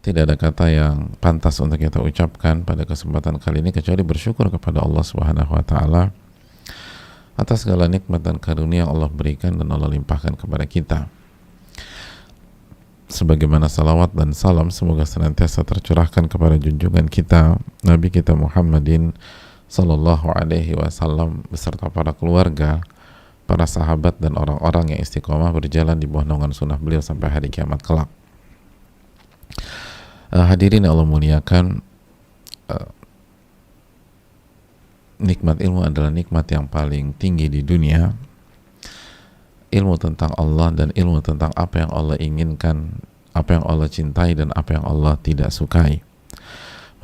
Tidak ada kata yang pantas untuk kita ucapkan pada kesempatan kali ini kecuali bersyukur kepada Allah Subhanahu wa taala atas segala nikmat dan karunia yang Allah berikan dan Allah limpahkan kepada kita. Sebagaimana salawat dan salam semoga senantiasa tercurahkan kepada junjungan kita Nabi kita Muhammadin sallallahu alaihi wasallam beserta para keluarga, para sahabat dan orang-orang yang istiqomah berjalan di bawah naungan sunnah beliau sampai hari kiamat kelak. Hadirin yang Allah muliakan, nikmat ilmu adalah nikmat yang paling tinggi di dunia. Ilmu tentang Allah dan ilmu tentang apa yang Allah inginkan, apa yang Allah cintai dan apa yang Allah tidak sukai.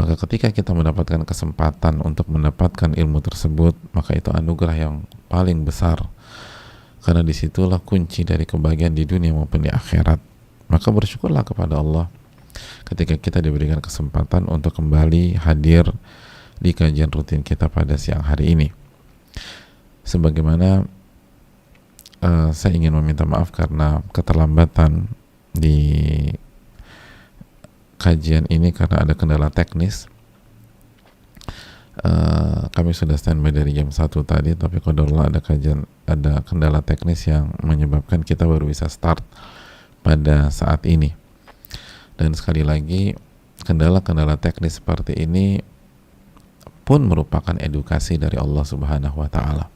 Maka ketika kita mendapatkan kesempatan untuk mendapatkan ilmu tersebut, maka itu anugerah yang paling besar, karena disitulah kunci dari kebahagiaan di dunia maupun di akhirat. Maka bersyukurlah kepada Allah ketika kita diberikan kesempatan untuk kembali hadir di kajian rutin kita pada siang hari ini. Sebagaimana saya ingin meminta maaf karena keterlambatan di kajian ini karena ada kendala teknis. Kami sudah standby dari jam 1 tadi, tapi qadarullah ada kendala teknis yang menyebabkan kita baru bisa start pada saat ini. Dan sekali lagi, kendala-kendala teknis seperti ini pun merupakan edukasi dari Allah Subhanahu wa taala.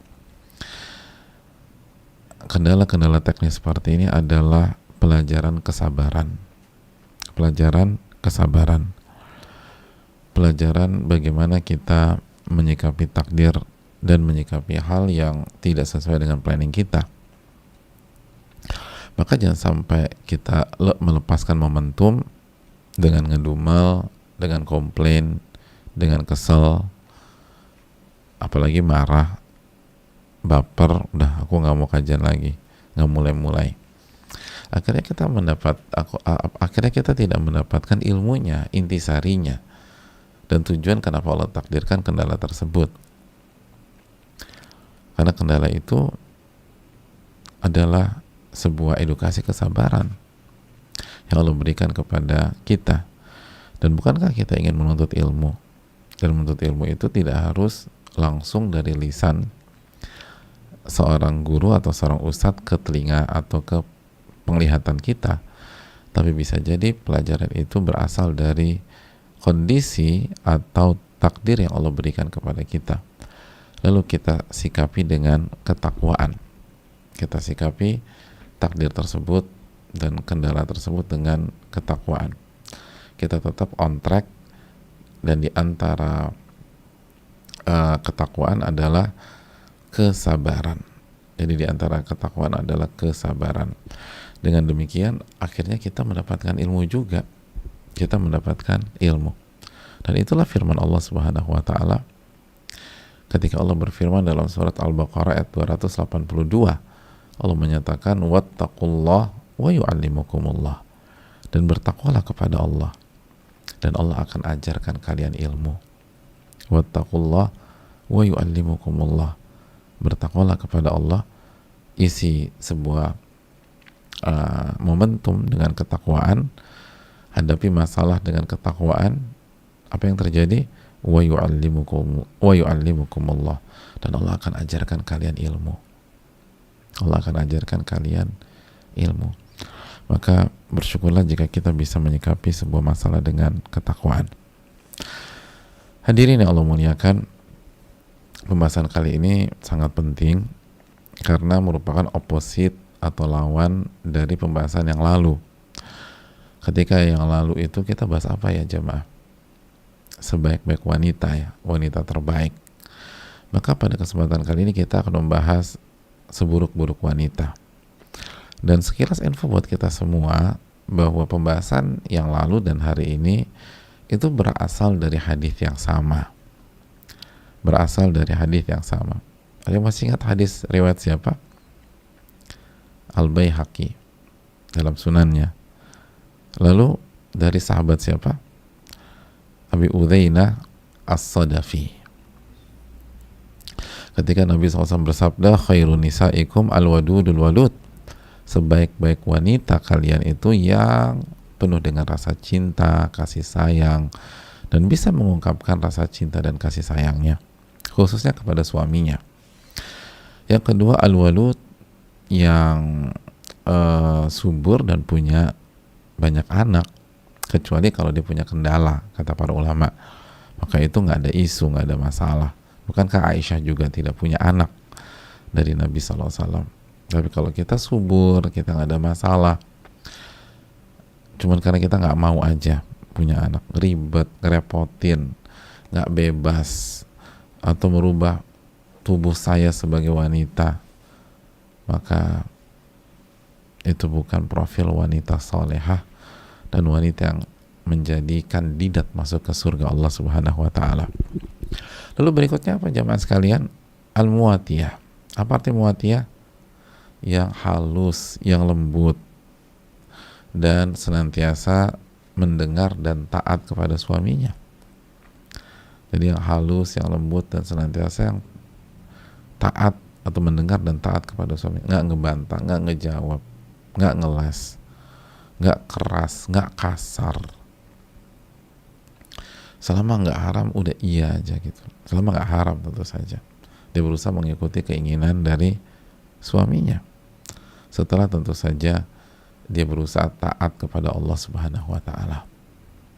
Kendala-kendala teknis seperti ini adalah pelajaran kesabaran. Pelajaran bagaimana kita menyikapi takdir dan menyikapi hal yang tidak sesuai dengan planning kita. Maka jangan sampai kita melepaskan momentum dengan ngedumel, dengan komplain, dengan kesel, apalagi marah, baper, udah aku nggak mau kajian lagi, nggak mulai-mulai. Akhirnya kita tidak mendapatkan ilmunya, intisarinya, dan tujuan kenapa Allah takdirkan kendala tersebut. Karena kendala itu adalah sebuah edukasi kesabaran yang Allah berikan kepada kita. Dan bukankah kita ingin menuntut ilmu? Dan menuntut ilmu itu tidak harus langsung dari lisan seorang guru atau seorang ustadz ke telinga atau ke penglihatan kita, tapi bisa jadi pelajaran itu berasal dari kondisi atau takdir yang Allah berikan kepada kita, lalu kita sikapi dengan ketakwaan. Kita sikapi takdir tersebut dan kendala tersebut dengan ketakwaan. Kita tetap on track, dan di antara ketakwaan adalah kesabaran. Jadi di antara ketakwaan adalah kesabaran. Dengan demikian akhirnya kita mendapatkan ilmu juga. Kita mendapatkan ilmu. Dan itulah firman Allah Subhanahu wa taala ketika Allah berfirman dalam surat Al-Baqarah ayat 282. Allah menyatakan wattaqullah wa yu'allimukumullah, dan bertakwalah kepada Allah dan Allah akan ajarkan kalian ilmu. Wattaqullah wa yu'allimukumullah, bertakwalah kepada Allah. Isi sebuah momentum dengan ketakwaan, hadapi masalah dengan ketakwaan. Apa yang terjadi? Wa yu'allimukumullah, dan Allah akan ajarkan kalian ilmu. Allah akan ajarkan kalian ilmu. Maka bersyukurlah jika kita bisa menyikapi sebuah masalah dengan ketakwaan. Hadirin yang Allah muliakan, pembahasan kali ini sangat penting karena merupakan oposit atau lawan dari pembahasan yang lalu. Ketika yang lalu itu kita bahas apa ya jemaah? Sebaik-baik wanita, ya, wanita terbaik. Maka pada kesempatan kali ini kita akan membahas seburuk-buruk wanita. Dan sekilas info buat kita semua bahwa pembahasan yang lalu dan hari ini itu berasal dari hadis yang sama. Berasal dari hadis yang sama. Ada yang masih ingat hadis riwayat siapa? Al-Baihaqi dalam sunannya. Lalu dari sahabat siapa? Abi Udzainah As-Sadafi. Ketika Nabi SAW bersabda, khairun nisaikum al-wadudul walud, sebaik-baik wanita kalian itu yang penuh dengan rasa cinta, kasih sayang, dan bisa mengungkapkan rasa cinta dan kasih sayangnya, khususnya kepada suaminya. Yang kedua, al-walud, yang subur dan punya banyak anak, kecuali kalau dia punya kendala, kata para ulama, maka itu nggak ada isu, nggak ada masalah. Bukankah Aisyah juga tidak punya anak dari Nabi SAW? Tapi kalau kita subur, kita nggak ada masalah, cuman karena kita nggak mau aja punya anak, ribet, ngerepotin, nggak bebas, atau merubah tubuh saya sebagai wanita, maka itu bukan profil wanita salehah dan wanita yang menjadi kandidat masuk ke surga Allah Subhanahu wa taala. Lalu berikutnya apa jamaah sekalian? Al-muatiyah. Apa arti muatiyah? Yang halus, yang lembut, dan senantiasa mendengar dan taat kepada suaminya. Jadi yang halus, yang lembut, dan senantiasa yang taat atau mendengar dan taat kepada suami, nggak ngebantah, nggak ngejawab, nggak ngeles, nggak keras, nggak kasar. Selama nggak haram, udah iya aja gitu. Selama nggak haram, tentu saja dia berusaha mengikuti keinginan dari suaminya. Setelah tentu saja dia berusaha taat kepada Allah Subhanahu wa taala.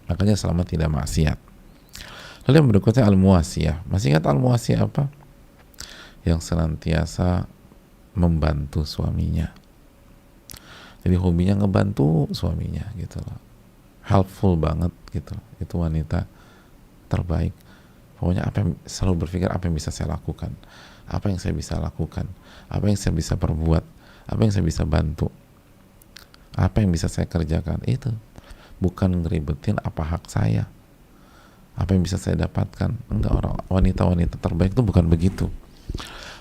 Makanya selama tidak maksiat. Lalu yang berikutnya al-muasiyah. Masih ingat al-muasiyah apa? Yang senantiasa membantu suaminya. Jadi hobinya ngebantu suaminya gitu loh. Helpful banget gitu loh. Itu wanita terbaik. Pokoknya selalu berpikir apa yang bisa saya lakukan, apa yang saya bisa lakukan, apa yang saya bisa perbuat, apa yang saya bisa bantu, apa yang bisa saya kerjakan. Itu bukan ngeribetin apa hak saya, apa yang bisa saya dapatkan. Enggak, orang wanita-wanita terbaik itu bukan begitu.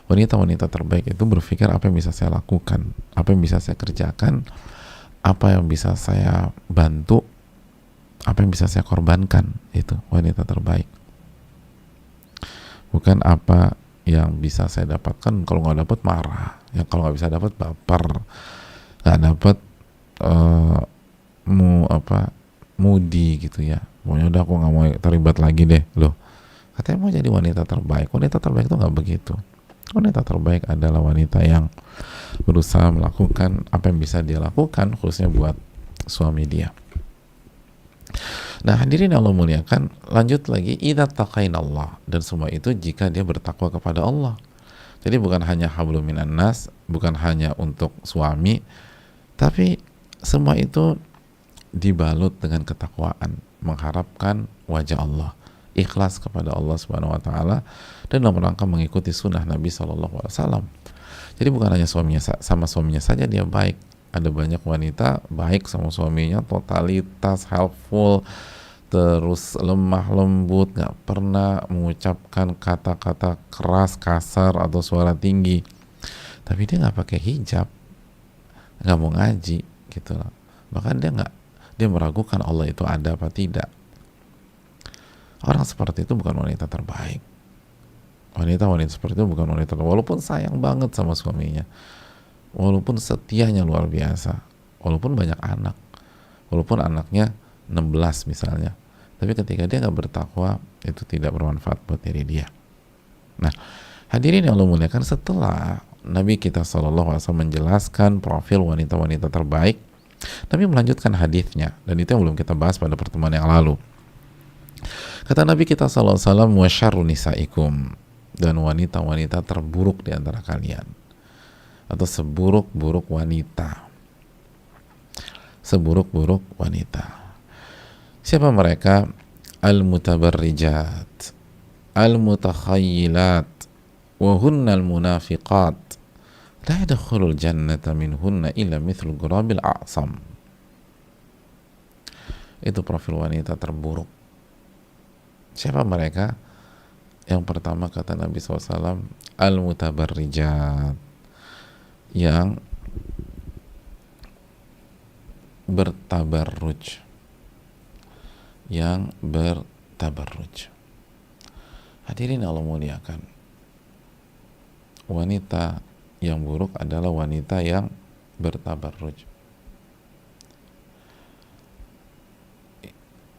Wanita-wanita terbaik itu berpikir apa yang bisa saya lakukan, apa yang bisa saya kerjakan, apa yang bisa saya bantu, apa yang bisa saya korbankan. Itu wanita terbaik. Bukan apa yang bisa saya dapatkan, kalau nggak dapat marah, ya kalau nggak bisa dapat baper, nggak dapat moody gitu ya. Pokoknya udah aku nggak mau terlibat lagi deh. Loh, katanya mau jadi wanita terbaik. Wanita terbaik itu nggak begitu. Wanita terbaik adalah wanita yang berusaha melakukan apa yang bisa dia lakukan, khususnya buat suami dia. Nah, hadirin yang Allah muliakan, lanjut lagi, idza taqainallah, dan semua itu jika dia bertakwa kepada Allah. Jadi bukan hanya hablum minan nas, bukan hanya untuk suami, tapi semua itu dibalut dengan ketakwaan, mengharapkan wajah Allah, ikhlas kepada Allah Subhanahu wa taala, dan dalam rangka mengikuti sunnah Nabi SAW. Jadi bukan hanya sama suaminya saja dia baik, ada banyak wanita baik sama suaminya, totalitas, helpful, terus lemah lembut, nggak pernah mengucapkan kata-kata keras, kasar, atau suara tinggi, tapi dia nggak pakai hijab, nggak mau ngaji gitu loh. Bahkan dia meragukan Allah itu ada apa tidak. Orang seperti itu bukan wanita terbaik. Wanita-wanita seperti itu bukan wanita terbaik, walaupun sayang banget sama suaminya, walaupun setianya luar biasa, walaupun banyak anak, walaupun anaknya 16 misalnya, tapi ketika dia nggak bertakwa, itu tidak bermanfaat buat diri dia. Nah, hadirin yang Allah muliakan, setelah Nabi kita SAW menjelaskan profil wanita-wanita terbaik, Nabi melanjutkan hadisnya, dan itu yang belum kita bahas pada pertemuan yang lalu. Kata Nabi kita SAW, wa syarru nisaikum, dan wanita-wanita terburuk di antara kalian, atau seburuk-buruk wanita, seburuk-buruk wanita. Siapa mereka? Al-mutabarrijat, al-mutakhayyilat, wa hunnal munafiqat, la yadkhulul jannata minhunna illa mithlu ghurabil a'sam. Itu profil wanita terburuk. Siapa mereka? Yang pertama kata Nabi SAW, al-mutabarrijat, yang bertabarruj, yang bertabarruj. Hadirin Allah muliakan, wanita yang buruk adalah wanita yang bertabarruj.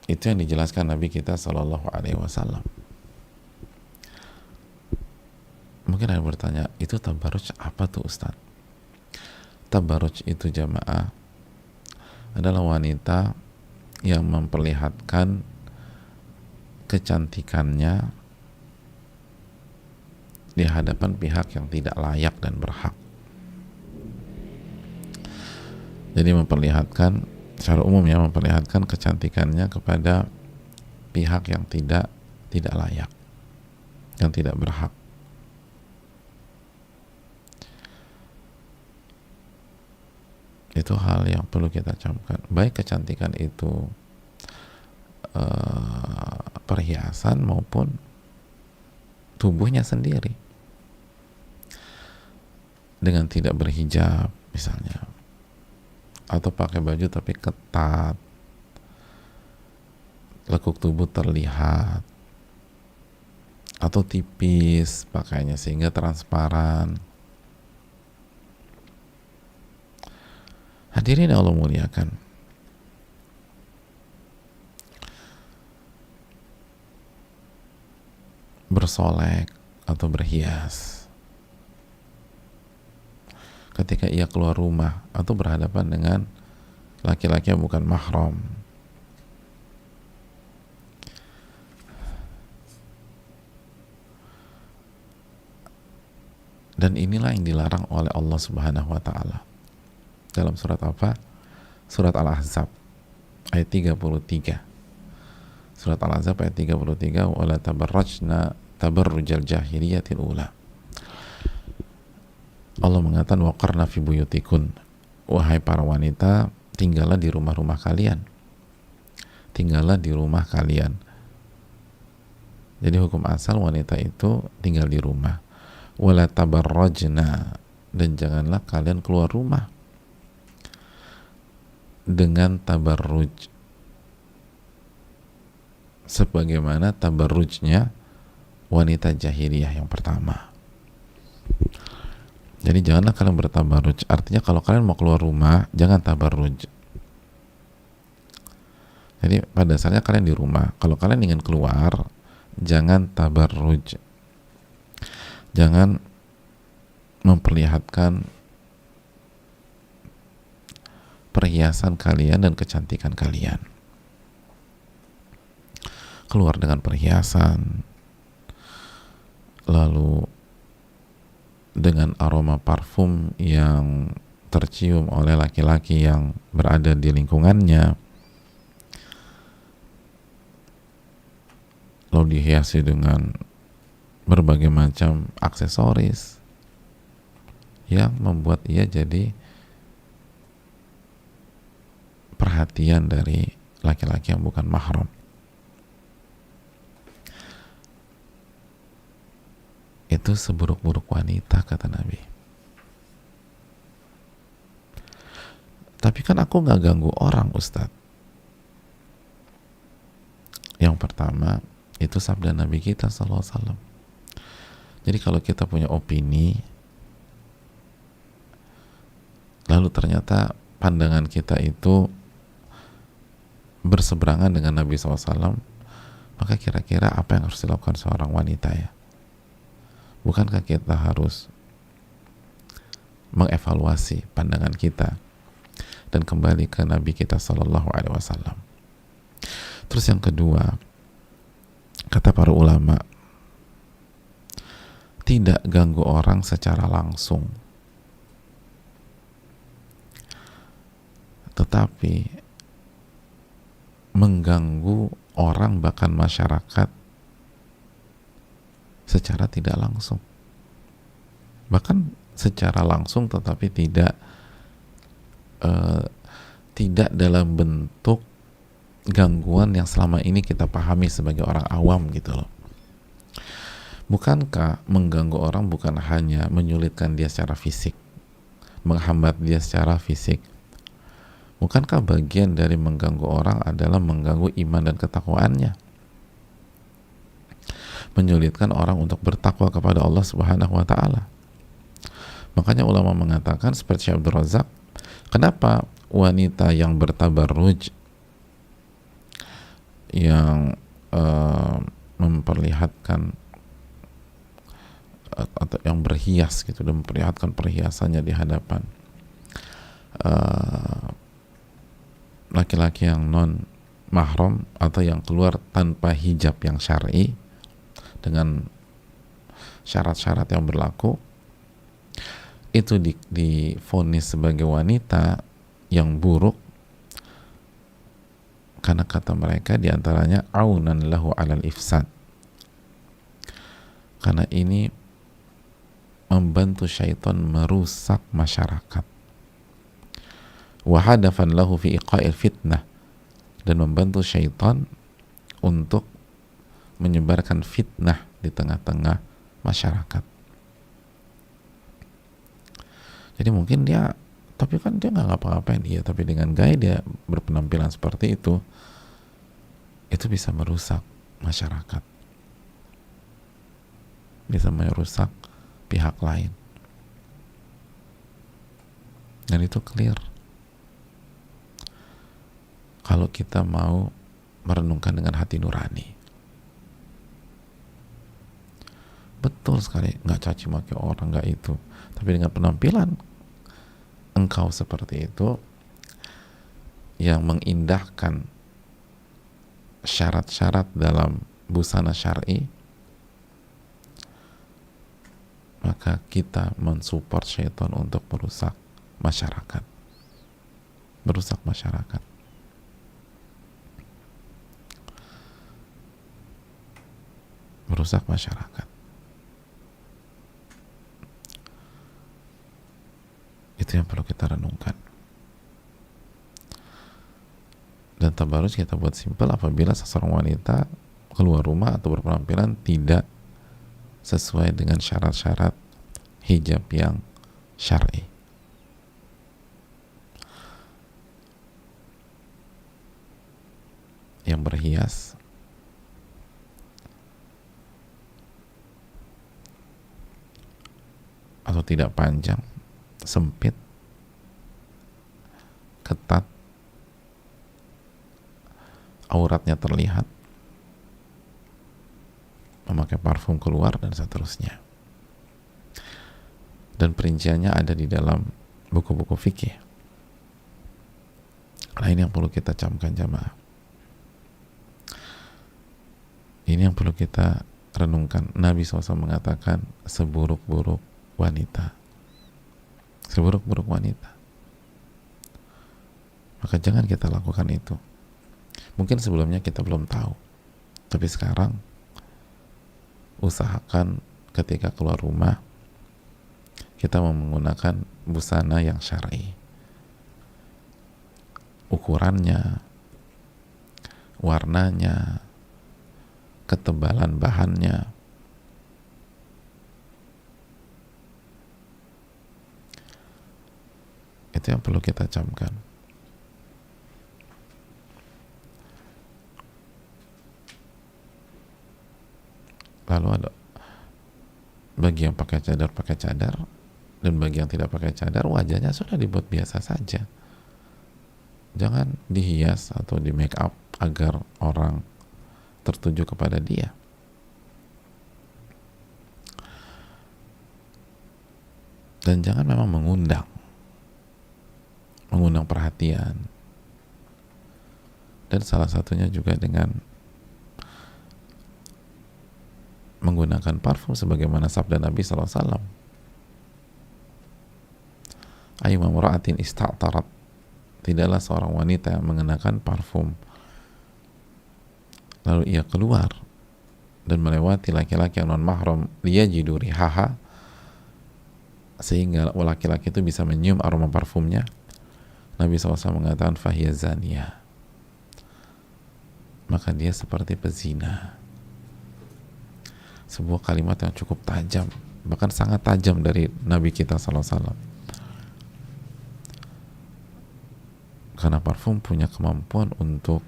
Itu yang dijelaskan Nabi kita Shallallahu Alaihi Wasallam. Mungkin ada yang bertanya, itu tabarruj apa tuh Ustaz? Tabarruj itu jamaah adalah wanita yang memperlihatkan kecantikannya di hadapan pihak yang tidak layak dan berhak. Jadi memperlihatkan secara umum ya, memperlihatkan kecantikannya kepada pihak yang tidak layak, yang tidak berhak. Itu hal yang perlu kita camkan. Baik kecantikan itu perhiasan maupun tubuhnya sendiri. Dengan tidak berhijab misalnya, atau pakai baju tapi ketat, lekuk tubuh terlihat, atau tipis pakainya sehingga transparan. Hadirin yang Allah muliakan, bersolek atau berhias ketika ia keluar rumah atau berhadapan dengan laki-laki yang bukan mahram, dan inilah yang dilarang oleh Allah Subhanahu wa Ta'ala dalam surat apa? Surat Al-Ahzab ayat 33. Surat Al-Ahzab ayat 33, wala tabarrajna tabarrujal jahiliyatil ula. Allah mengatakan waqarna fi buyutikun, wahai para wanita, tinggallah di rumah-rumah kalian. Tinggallah di rumah kalian. Jadi hukum asal wanita itu tinggal di rumah. Wala tabarrajna, dan janganlah kalian keluar rumah dengan tabarruj sebagaimana tabarrujnya wanita jahiliyah yang pertama. Jadi janganlah kalian bertabarruj. Artinya kalau kalian mau keluar rumah, jangan tabarruj. Jadi pada dasarnya kalian di rumah. Kalau kalian ingin keluar, jangan tabarruj. Jangan memperlihatkan perhiasan kalian dan kecantikan kalian. Keluar dengan perhiasan, lalu dengan aroma parfum yang tercium oleh laki-laki yang berada di lingkungannya, lalu dihiasi dengan berbagai macam aksesoris yang membuat ia jadi perhatian dari laki-laki yang bukan mahram. Itu seburuk-buruk wanita, kata Nabi. Tapi kan aku gak ganggu orang, Ustadz. Yang pertama, itu sabda Nabi kita SAW. Jadi kalau kita punya opini, lalu ternyata pandangan kita itu berseberangan dengan Nabi SAW, maka kira-kira apa yang harus dilakukan seorang wanita ya? Bukankah kita harus mengevaluasi pandangan kita dan kembali ke Nabi kita Sallallahu Alaihi Wasallam? Terus yang kedua, kata para ulama, tidak ganggu orang secara langsung, tetapi mengganggu orang bahkan masyarakat secara tidak langsung, bahkan secara langsung tetapi tidak dalam bentuk gangguan yang selama ini kita pahami sebagai orang awam gitu loh. Bukankah mengganggu orang bukan hanya menyulitkan dia secara fisik, menghambat dia secara fisik? Bukankah bagian dari mengganggu orang adalah mengganggu iman dan ketakwaannya? Menyulitkan orang untuk bertakwa kepada Allah Subhanahu wa Ta'ala. Makanya ulama mengatakan seperti Syekh Abdul Razak, kenapa wanita yang bertabarruj yang memperlihatkan atau yang berhias gitu dan memperlihatkan perhiasannya di hadapan laki-laki yang non mahram atau yang keluar tanpa hijab yang syar'i dengan syarat-syarat yang berlaku, itu divonis sebagai wanita yang buruk karena kata mereka diantaranya aunan lahu alal ifsad, karena ini membantu syaitan merusak masyarakat, wa hadafan lahu fi iqa'il fitnah, dan membantu syaitan untuk menyebarkan fitnah di tengah-tengah masyarakat. Jadi mungkin dia, tapi kan dia nggak ngapa-ngapain dia, tapi dengan gaya dia berpenampilan seperti itu bisa merusak masyarakat, bisa merusak pihak lain, dan itu clear kalau kita mau merenungkan dengan hati nurani. Betul sekali, nggak caci maki orang, nggak itu, tapi dengan penampilan engkau seperti itu yang mengindahkan syarat-syarat dalam busana syar'i, maka kita mensupport syaitan untuk merusak masyarakat, merusak masyarakat. Merusak masyarakat. Itu yang perlu kita renungkan. Dan tabarruj kita buat simpel apabila seseorang wanita keluar rumah atau berpenampilan tidak sesuai dengan syarat-syarat hijab yang syar'i. Yang berhias, atau tidak panjang, sempit, ketat, auratnya terlihat, memakai parfum keluar, dan seterusnya. Dan perinciannya ada di dalam buku-buku fikih. Nah, ini yang perlu kita camkan jamaah. Ini yang perlu kita renungkan. Nabi SAW mengatakan seburuk-buruk wanita, seburuk-buruk wanita. Maka jangan kita lakukan itu. Mungkin sebelumnya kita belum tahu, tapi sekarang usahakan ketika keluar rumah kita menggunakan busana yang syar'i, ukurannya, warnanya, ketebalan bahannya. Itu yang perlu kita camkan. Lalu ada bagi yang pakai cadar, dan bagi yang tidak pakai cadar, wajahnya sudah dibuat biasa saja. Jangan dihias atau di make up agar orang tertuju kepada dia. Dan jangan memang mengundang perhatian. Dan salah satunya juga dengan menggunakan parfum sebagaimana sabda Nabi SAW. Ayyuma mura'atin ista'tarat, tidaklah seorang wanita yang mengenakan parfum lalu ia keluar dan melewati laki-laki yang non mahram liyajidu rihaha, sehingga laki-laki itu bisa menyium aroma parfumnya, Nabi SAW mengatakan fahiya zaniyah, maka dia seperti pezina. Sebuah kalimat yang cukup tajam, bahkan sangat tajam dari Nabi kita SAW. Karena parfum punya kemampuan untuk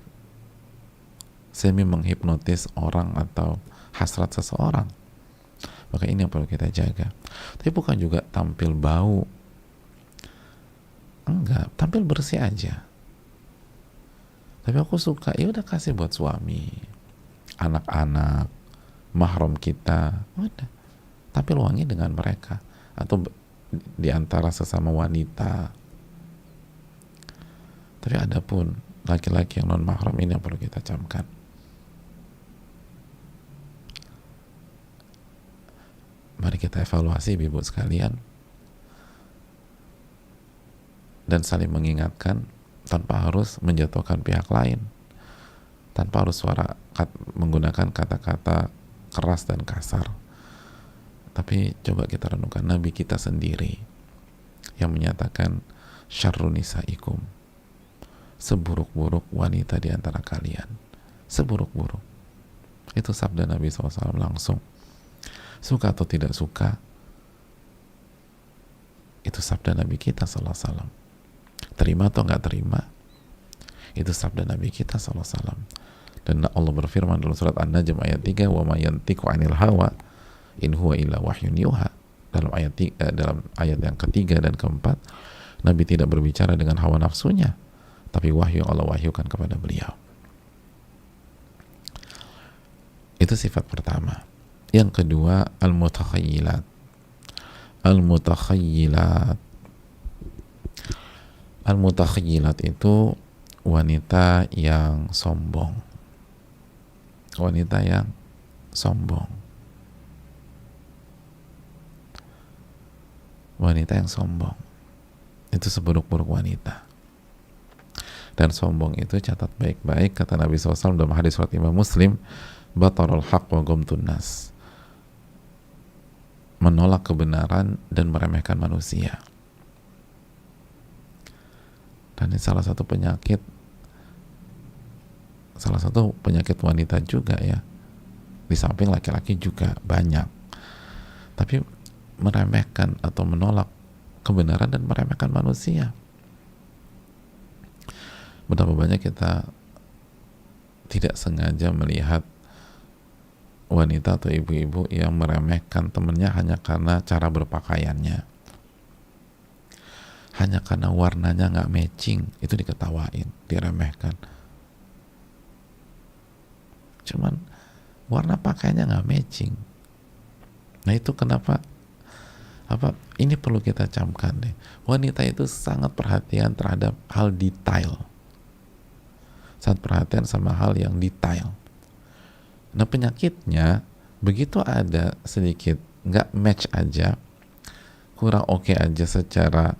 semi menghipnotis orang atau hasrat seseorang. Maka ini yang perlu kita jaga. Tapi bukan juga tampil bau. Enggak, tampil bersih aja. Tapi aku suka, ya udah kasih buat suami, anak-anak, mahram kita, udah. Tapi luangi dengan mereka atau di antara sesama wanita. Tapi ada pun laki-laki yang non mahram, ini yang perlu kita camkan. Mari kita evaluasi ibu sekalian dan saling mengingatkan tanpa harus menjatuhkan pihak lain, tanpa harus menggunakan kata-kata keras dan kasar. Tapi coba kita renungkan Nabi kita sendiri yang menyatakan syarrun nisaikum, seburuk-buruk wanita di antara kalian, seburuk-buruk. Itu sabda Nabi SAW langsung. Suka atau tidak suka, itu sabda Nabi kita SAW. Terima atau nggak terima, itu sabda Nabi kita SAW. Dan Allah berfirman dalam surat An-Najm ayat 3, wa ma yantiqu 'anil hawa in huwa illa wahyun yuha. Dalam ayat yang ketiga dan keempat, Nabi tidak berbicara dengan hawa nafsunya, tapi wahyu Allah wahyukan kepada beliau. Itu sifat pertama. Yang kedua, al-mutakhayyilat. Al-mutakhayyilat. Al-mutakhayyilat itu wanita yang sombong. Wanita yang sombong. Wanita yang sombong. Itu seburuk-buruk wanita. Dan sombong itu, catat baik-baik, kata Nabi SAW dalam hadis surat Imam Muslim, batarul haq wa ghamtun nas, menolak kebenaran dan meremehkan manusia. Dan ini salah satu penyakit wanita juga ya, di samping laki-laki juga banyak. Tapi meremehkan atau menolak kebenaran dan meremehkan manusia. Betapa banyak kita tidak sengaja melihat wanita atau ibu-ibu yang meremehkan temennya hanya karena cara berpakaiannya, hanya karena warnanya nggak matching, itu diketawain, diremehkan. Cuman warna pakaiannya nggak matching. Nah itu kenapa, ini perlu kita camkan deh. Wanita itu sangat perhatian terhadap hal detail, sangat perhatian sama hal yang detail. Nah penyakitnya, begitu ada sedikit nggak match aja, kurang oke aja secara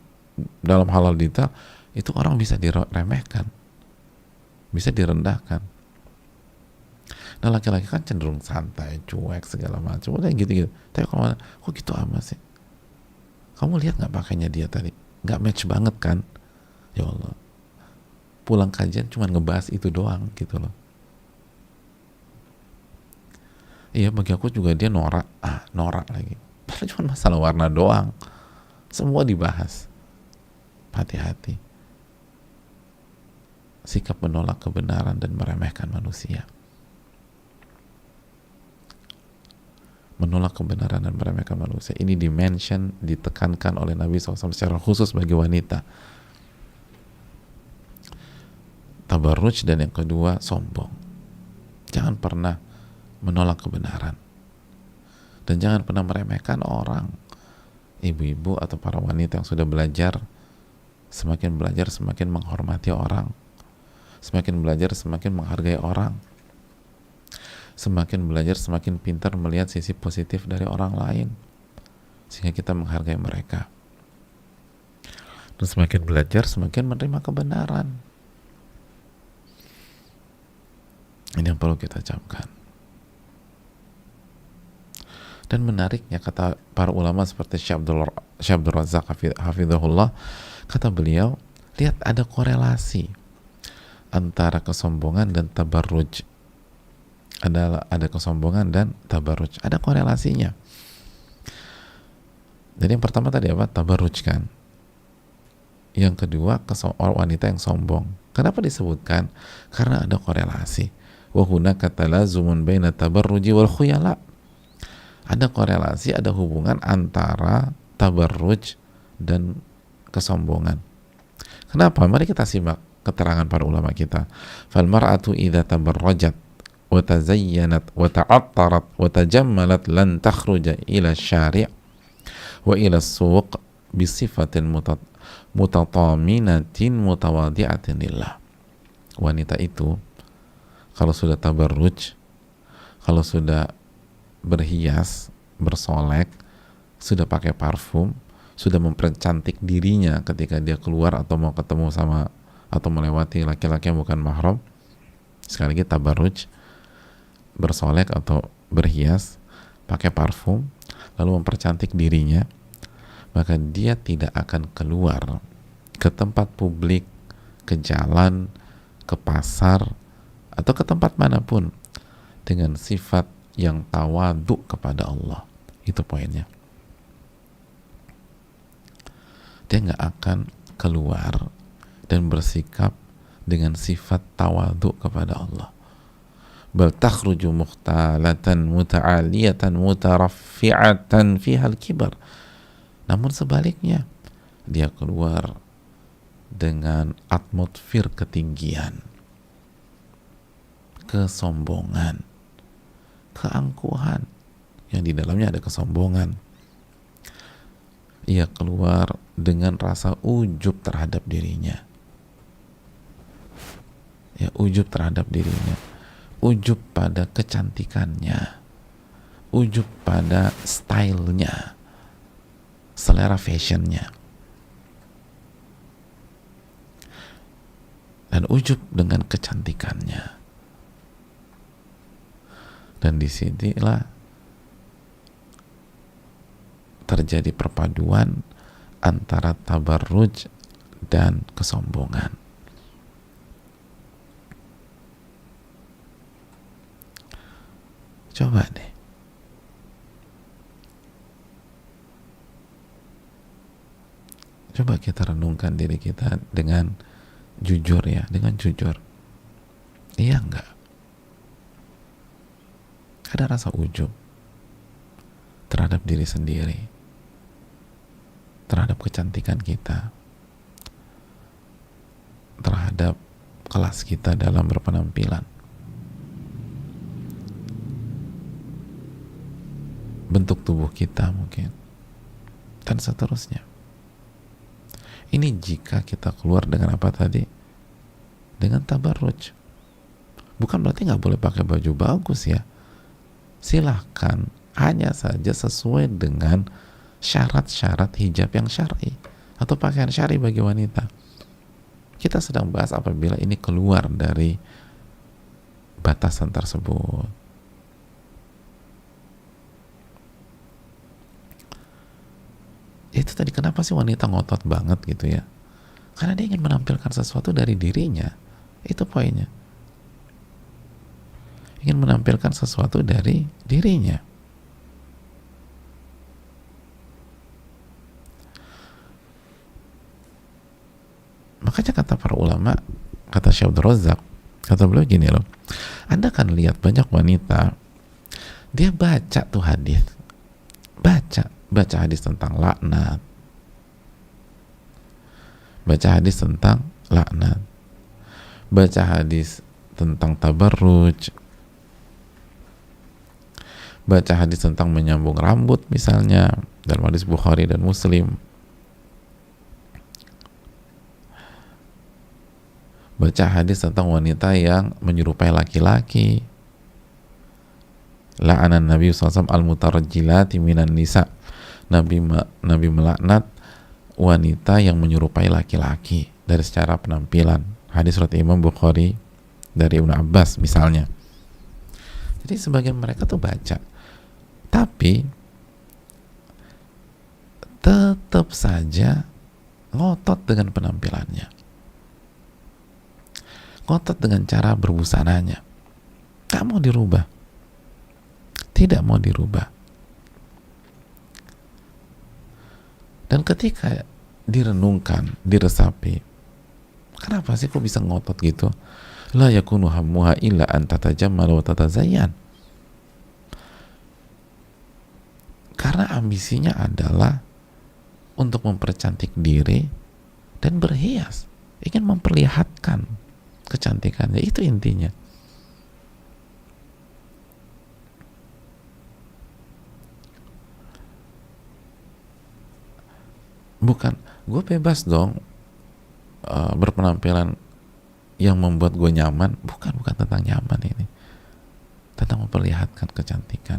dalam hal detail, itu orang bisa diremehkan, bisa direndahkan. Nah laki-laki kan cenderung santai, cuek, segala macam, udah gitu-gitu. Tapi kalau kok gitu amat sih? Kamu lihat nggak pakainya dia tadi? Nggak match banget kan? Ya Allah, pulang kajian cuma ngebahas itu doang gitu loh. Iya, bagi aku juga dia norak lagi. Padahal cuma masalah warna doang, semua dibahas. Hati-hati. Sikap menolak kebenaran dan meremehkan manusia. Menolak kebenaran dan meremehkan manusia. Ini dimention, ditekankan oleh Nabi SAW secara khusus bagi wanita. Tabarruj, dan yang kedua sombong. Jangan pernah menolak kebenaran, dan jangan pernah meremehkan orang. Ibu-ibu atau para wanita yang sudah belajar, semakin belajar semakin menghormati orang, semakin belajar semakin menghargai orang, semakin belajar semakin pintar melihat sisi positif dari orang lain, sehingga kita menghargai mereka. Dan semakin belajar semakin menerima kebenaran. Ini yang perlu kita camkan. Dan menariknya, kata para ulama seperti Syekh Abdul Razak hafizahullah, kata beliau, lihat ada korelasi antara kesombongan dan tabarruj. Ada kesombongan dan tabarruj, ada korelasinya. Jadi yang pertama tadi apa? Tabarruj kan. Yang kedua, wanita yang sombong. Kenapa disebutkan? Karena ada korelasi. Wa hunaka talazumun baina tabarruji wal khuyala. Ada korelasi, ada hubungan antara tabarruj dan kesombongan. Kenapa? Mari kita simak keterangan para ulama kita. Fal mar'atu idza tabarrajat wa tazayyanat wa ta'attarat wa tajammalat lan takhruja ila syari' wa ila suq bi sifatin mutataminatin mutawadi'atin lillah. Wanita itu kalau sudah tabarruj, kalau sudah berhias, bersolek, sudah pakai parfum, sudah mempercantik dirinya ketika dia keluar atau mau ketemu sama atau melewati laki-laki yang bukan mahram, sekali lagi tabarruj, bersolek atau berhias, pakai parfum, lalu mempercantik dirinya, maka dia tidak akan keluar ke tempat publik, ke jalan, ke pasar, atau ke tempat manapun dengan sifat yang tawadu kepada Allah. Itu poinnya. Dia nggak akan keluar dan bersikap dengan sifat tawadu kepada Allah. Bal takhruju mukhtalatan muta'aliyatan mutaraffi'atan fihal kibar. Namun sebaliknya, dia keluar dengan atmosfer ketinggian, kesombongan, keangkuhan, yang di dalamnya ada kesombongan. Ia keluar dengan rasa ujub terhadap dirinya. Ya, ujub terhadap dirinya. Ujub pada kecantikannya. Ujub pada stylenya. Selera fashionnya. Dan ujub dengan kecantikannya. Dan disinilah terjadi perpaduan antara tabarruj dan kesombongan. Coba deh. Coba kita renungkan diri kita dengan jujur ya, dengan jujur. Iya enggak? Ada rasa ujub terhadap diri sendiri, terhadap kecantikan kita, terhadap kelas kita dalam berpenampilan, bentuk tubuh kita mungkin, dan seterusnya. Ini jika kita keluar dengan apa tadi? Dengan tabarruj. Bukan berarti nggak boleh pakai baju bagus ya. Silahkan, hanya saja sesuai dengan syarat-syarat hijab yang syar'i atau pakaian syar'i bagi wanita. Kita sedang bahas apabila ini keluar dari batasan tersebut. Itu tadi kenapa sih wanita ngotot banget gitu ya? Karena dia ingin menampilkan sesuatu dari dirinya. Itu poinnya. Ingin menampilkan sesuatu dari dirinya. Makanya kata para ulama, kata Syekh Abdul Razak, kata beliau gini loh, Anda kan lihat banyak wanita, dia baca tuh hadis, baca hadis tentang laknat, baca hadis tentang laknat, baca hadis tentang tabarruj, baca hadis tentang menyambung rambut misalnya dalam hadis Bukhari dan Muslim, baca hadis tentang wanita yang menyerupai laki-laki, la'anan Nabi SAW al-mutarajjilati minan nisa, Nabi melaknat wanita yang menyerupai laki-laki dari secara penampilan. Hadis riwayat Imam Bukhari dari Ibnu Abbas misalnya. Jadi sebagian mereka tuh baca, tapi tetap saja ngotot dengan penampilannya, ngotot dengan cara berbusananya, gak mau dirubah, tidak mau dirubah. Dan ketika direnungkan, diresapi, kenapa sih kok bisa ngotot gitu? La yakunu hammuha illa an tatajammal wa tatazayyan. Karena ambisinya adalah untuk mempercantik diri dan berhias. ingin memperlihatkan kecantikannya, itu intinya. Bukan gue bebas dong berpenampilan yang membuat gue nyaman, bukan tentang nyaman, ini tentang memperlihatkan kecantikan.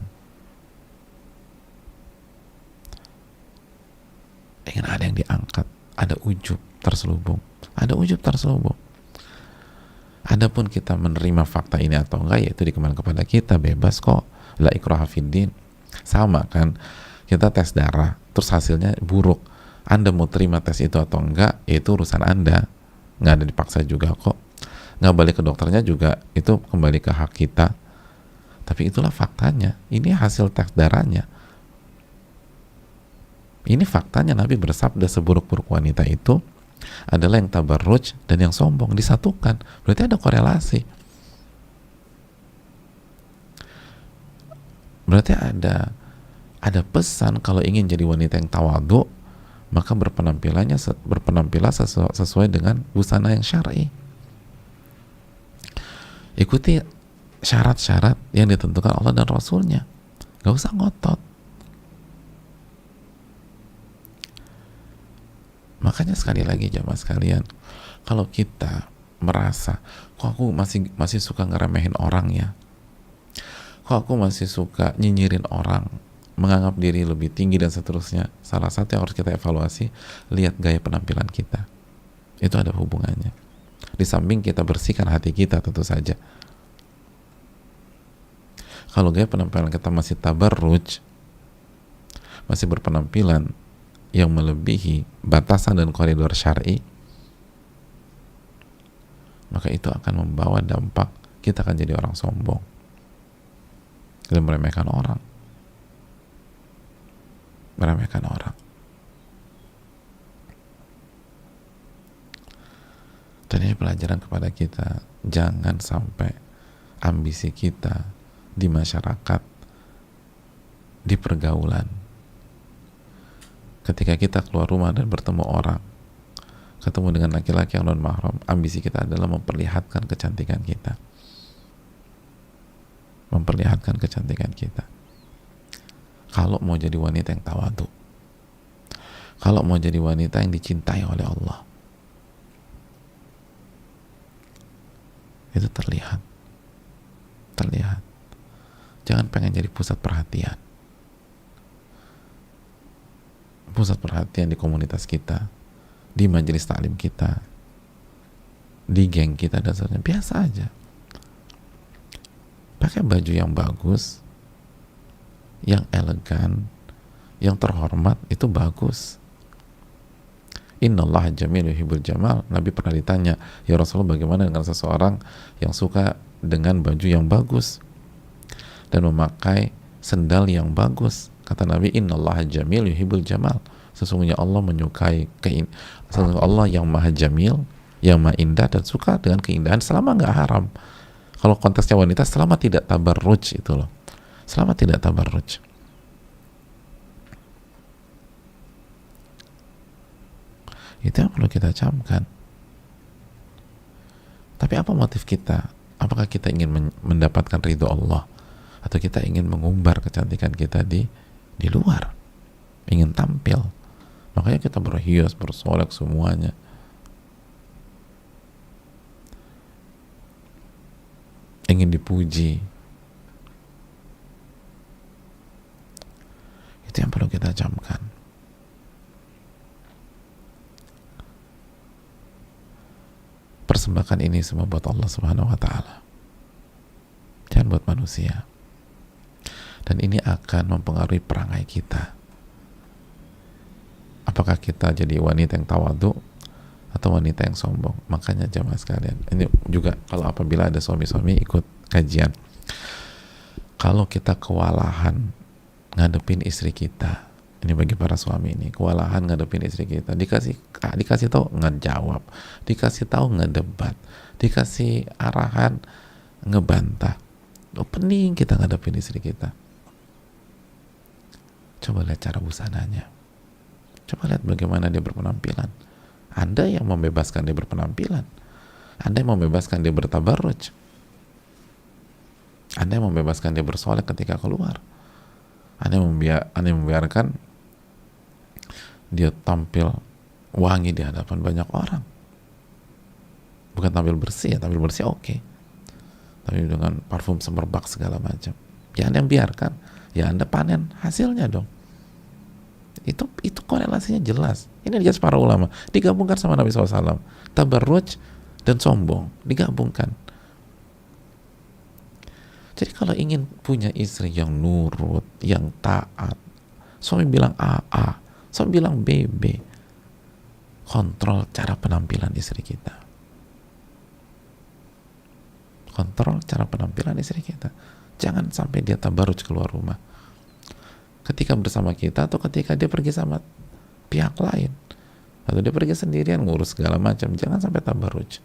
Ingin ada yang diangkat, ada ujub terselubung, adapun kita menerima fakta ini atau enggak, yaitu dikembalikan kepada kita, bebas kok, la ikraha fiddin. Sama kan, kita tes darah terus hasilnya buruk, Anda mau terima tes itu atau enggak, itu urusan Anda, nggak ada dipaksa juga kok, nggak balik ke dokternya juga, itu kembali ke hak kita. Tapi itulah faktanya, ini hasil tes darahnya, ini faktanya. Nabi bersabda seburuk-buruk wanita itu adalah yang tabarruj dan yang sombong, disatukan, berarti ada korelasi, berarti ada pesan kalau ingin jadi wanita yang tawadhu, maka berpenampilan sesuai dengan busana yang syar'i. Ikuti syarat-syarat yang ditentukan Allah dan Rasulnya, gak usah ngotot. Makanya sekali lagi jamaah sekalian, kalau kita merasa kok aku masih suka ngeremehin orang ya, kok aku masih suka nyinyirin orang, menganggap diri lebih tinggi dan seterusnya, salah satu yang harus kita evaluasi, lihat gaya penampilan kita. Itu ada hubungannya. Di samping kita bersihkan hati kita tentu saja. Kalau gaya penampilan kita masih tabarruj, masih berpenampilan yang melebihi batasan dan koridor syar'i, maka itu akan membawa dampak kita akan jadi orang sombong dan meremehkan orang. Dan ini pelajaran kepada kita, jangan sampai ambisi kita di masyarakat, di pergaulan, ketika kita keluar rumah dan bertemu orang, ketemu dengan laki-laki yang non mahram, ambisi kita adalah memperlihatkan kecantikan kita, kalau mau jadi wanita yang tawadhu, kalau mau jadi wanita yang dicintai oleh Allah, itu terlihat. Jangan pengen jadi pusat perhatian di komunitas kita, di majelis taklim kita, di geng kita, dan sebagainya. Biasa aja, pakai baju yang bagus, yang elegan, yang terhormat, itu bagus. Innallaha jamil yuhibbul jamal. Nabi pernah ditanya, ya Rasulullah, bagaimana dengan seseorang yang suka dengan baju yang bagus dan memakai sendal yang bagus? Kata Nabi, innallaha jamil yuhibbul jamal. Sesungguhnya Allah menyukai sesungguhnya Allah yang maha jamil, yang maha indah, dan suka dengan keindahan selama nggak haram. Kalau konteksnya wanita, selama tidak tabarruj, itu loh, selama tidak tabarruj. Itu yang perlu kita camkan. Tapi apa motif kita? Apakah kita ingin mendapatkan ridho Allah, atau kita ingin mengumbar kecantikan kita di luar, ingin tampil? Makanya kita berhias, bersolek semuanya. Ingin dipuji. Itu yang perlu kita camkan. Persembahkan ini semua buat Allah Subhanahu wa Ta'ala, jangan buat manusia. Dan ini akan mempengaruhi perangai kita. Apakah kita jadi wanita yang tawadhu atau wanita yang sombong? Makanya jamaah sekalian, ini juga kalau apabila ada suami-suami ikut kajian, kalau kita kewalahan ngadepin istri kita, ini bagi para suami ini, kewalahan ngadepin istri kita, dikasih tahu ngejawab, dikasih tahu ngedebat, dikasih arahan ngebantah, pening kita ngadepin istri kita. Coba lihat cara busananya, coba lihat bagaimana dia berpenampilan, Anda yang membebaskan dia berpenampilan, Anda yang membebaskan dia bertabarruj, Anda yang membebaskan dia bersolek ketika keluar, Anda yang membiarkan dia tampil wangi di hadapan banyak orang. Bukan tampil bersih ya, tampil bersih oke. Tapi dengan parfum semerbak segala macam. Ya Anda yang biarkan, ya Anda panen hasilnya dong. Itu korelasinya jelas. Ini jelas para ulama. Digabungkan sama Nabi SAW. Tabarruj dan sombong. Digabungkan. Jadi kalau ingin punya istri yang nurut, yang taat, suami bilang AA, suami bilang BB, kontrol cara penampilan istri kita. Kontrol cara penampilan istri kita. Jangan sampai dia tabarruj keluar rumah. Ketika bersama kita atau ketika dia pergi sama pihak lain. Atau dia pergi sendirian ngurus segala macam. Jangan sampai tabarruj.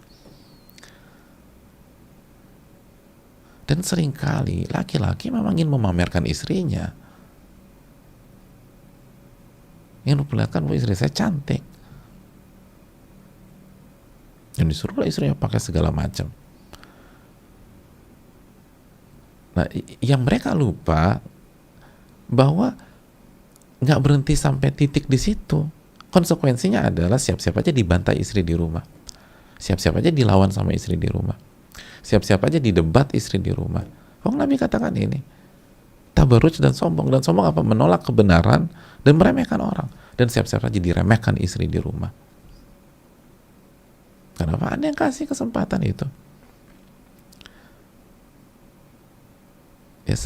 Dan seringkali laki-laki memang ingin memamerkan istrinya. Ingin memperlihatkan bahwa istri saya cantik. Dan disuruhlah istrinya pakai segala macam. Nah, yang mereka lupa bahwa nggak berhenti sampai titik di situ. Konsekuensinya adalah siap-siap aja dibantai istri di rumah, siap-siap aja dilawan sama istri di rumah, siap-siap aja didebat istri di rumah. Oh, Nabi katakan ini tabarruj dan sombong apa? Menolak kebenaran dan meremehkan orang, dan siap-siap aja diremehkan istri di rumah. Kenapa? Anda yang kasih kesempatan itu. Ya,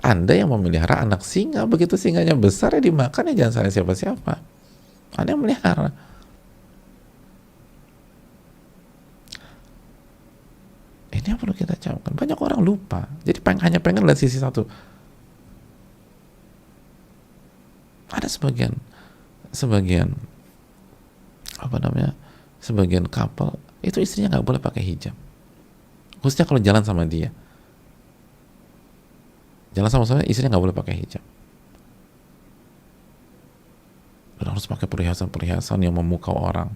Anda yang memelihara anak singa, begitu singanya besar ya dimakan, ya jangan salah siapa-siapa. Anda yang melihara. Ini yang perlu kita camkan. Banyak orang lupa. Jadi hanya pengen lihat sisi satu. Ada sebagian sebagian couple itu istrinya nggak boleh pakai hijab. Khususnya kalau jalan sama dia. Jalan sama saya, istrinya nggak boleh pakai hijab. Dan harus pakai perhiasan-perhiasan yang memukau orang.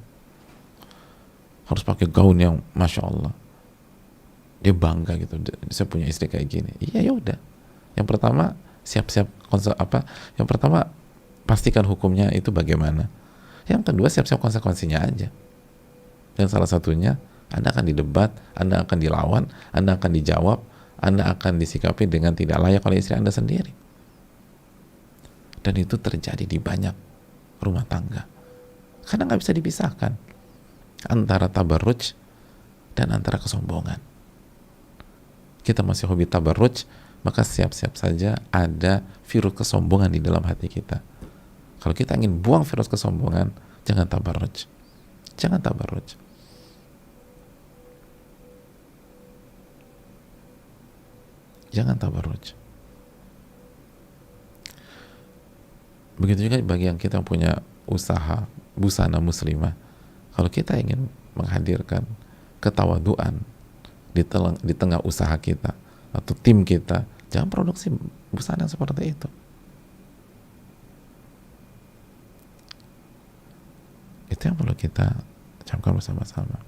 Harus pakai gaun yang Masya Allah. Dia bangga gitu. Saya punya istri kayak gini. Iya, ya udah. Yang pertama, siap-siap Yang pertama, pastikan hukumnya itu bagaimana. Yang kedua, siap-siap konsekuensinya aja. Dan salah satunya, Anda akan didebat, Anda akan dilawan, Anda akan dijawab, Anda akan disikapi dengan tidak layak oleh istri Anda sendiri. Dan itu terjadi di banyak rumah tangga. Karena nggak bisa dipisahkan antara tabarruj dan antara kesombongan. Kita masih hobi tabarruj, maka siap-siap saja ada virus kesombongan di dalam hati kita. Kalau kita ingin buang virus kesombongan, jangan tabarruj. Jangan tabarruj. Jangan tabarruj. Begitu juga bagi yang kita punya usaha busana muslimah. Kalau kita ingin menghadirkan ketawaduan di tengah usaha kita atau tim kita, jangan produksi busana seperti itu. Itu yang perlu kita camkan bersama-sama.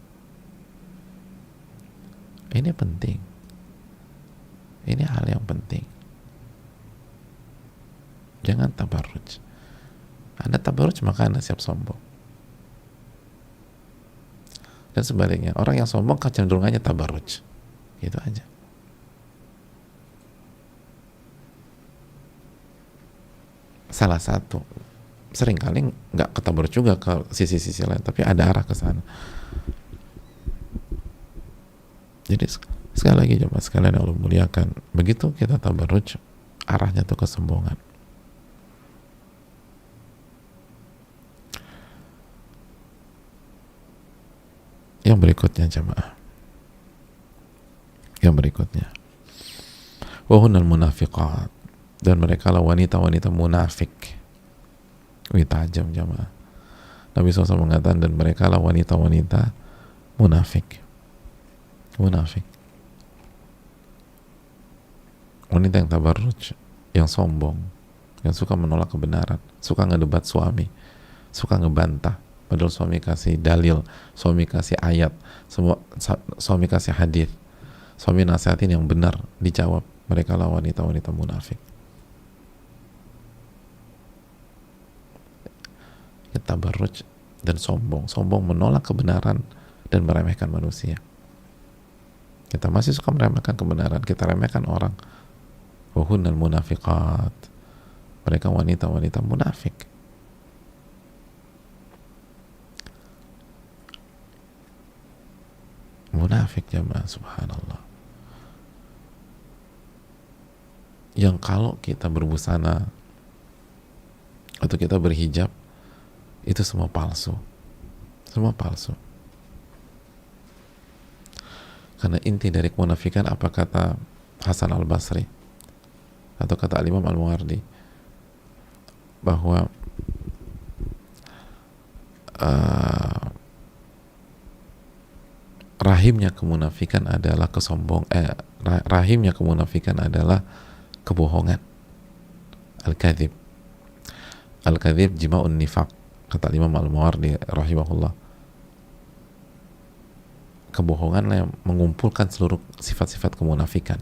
Ini penting. Ini hal yang penting. Jangan tabarruj. Anda tabarruj, maka Anda siap sombong. Dan sebaliknya, orang yang sombong kecenderungannya tabarruj. Gitu aja. Salah satu, seringkali nggak ketabarruj juga ke sisi-sisi lain, tapi ada arah ke sana. Jadi sekali lagi jemaah sekalian yang Allah muliakan, begitu kita tabarruj, arahnya tuh kesombongan. Yang berikutnya jemaah, yang berikutnya, wahunal munafiqat, dan mereka lah wanita-wanita munafik. Wih, tajam jemaah. Nabi SAW mengatakan, dan mereka lah wanita-wanita munafik. Munafik. Wanita yang tabarruj, yang sombong, yang suka menolak kebenaran, suka ngedebat suami, suka ngebantah, Padahal suami kasih dalil, suami kasih ayat, semua suami kasih hadis, suami nasihatin yang benar, dijawab mereka lah wanita-wanita munafik. Tabarruj dan sombong menolak kebenaran dan meremehkan manusia. Kita masih suka meremehkan kebenaran, kita remehkan orang. Wahunnal munafiqat, mereka wanita-wanita munafik. Munafik jamaah, subhanallah. Yang kalau kita berbusana atau kita berhijab, itu semua palsu. Semua palsu. Karena inti dari kemunafikan, apa kata Hasan al-Basri atau kata Al-Imam Al-Muwardi, bahwa rahimnya kemunafikan adalah rahimnya kemunafikan adalah kebohongan. Al-kadhib. Al-kadhib jima'un nifaq, kata Imam Al-Mawardi rahimahullah. Kebohongan yang mengumpulkan seluruh sifat-sifat kemunafikan.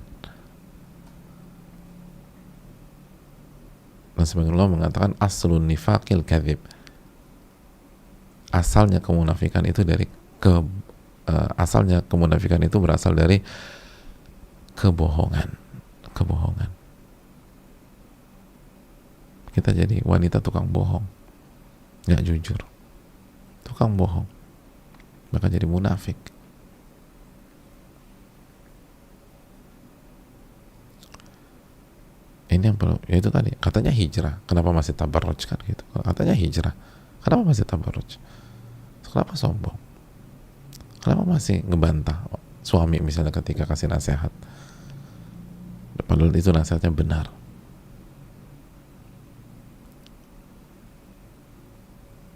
Dan sebagian ulama mengatakan aslun nifaqil kadhib, asalnya kemunafikan itu dari asalnya kemunafikan itu berasal dari kebohongan. Kita jadi wanita tukang bohong, nggak jujur, tukang bohong, maka jadi munafik. Ini yang perlu, ya itu tadi, katanya hijrah, kenapa masih tabarruj kan gitu? Katanya hijrah, kenapa masih tabarruj? Kenapa sombong? Kenapa masih ngebantah suami misalnya ketika kasih nasihat? Padahal itu nasihatnya benar.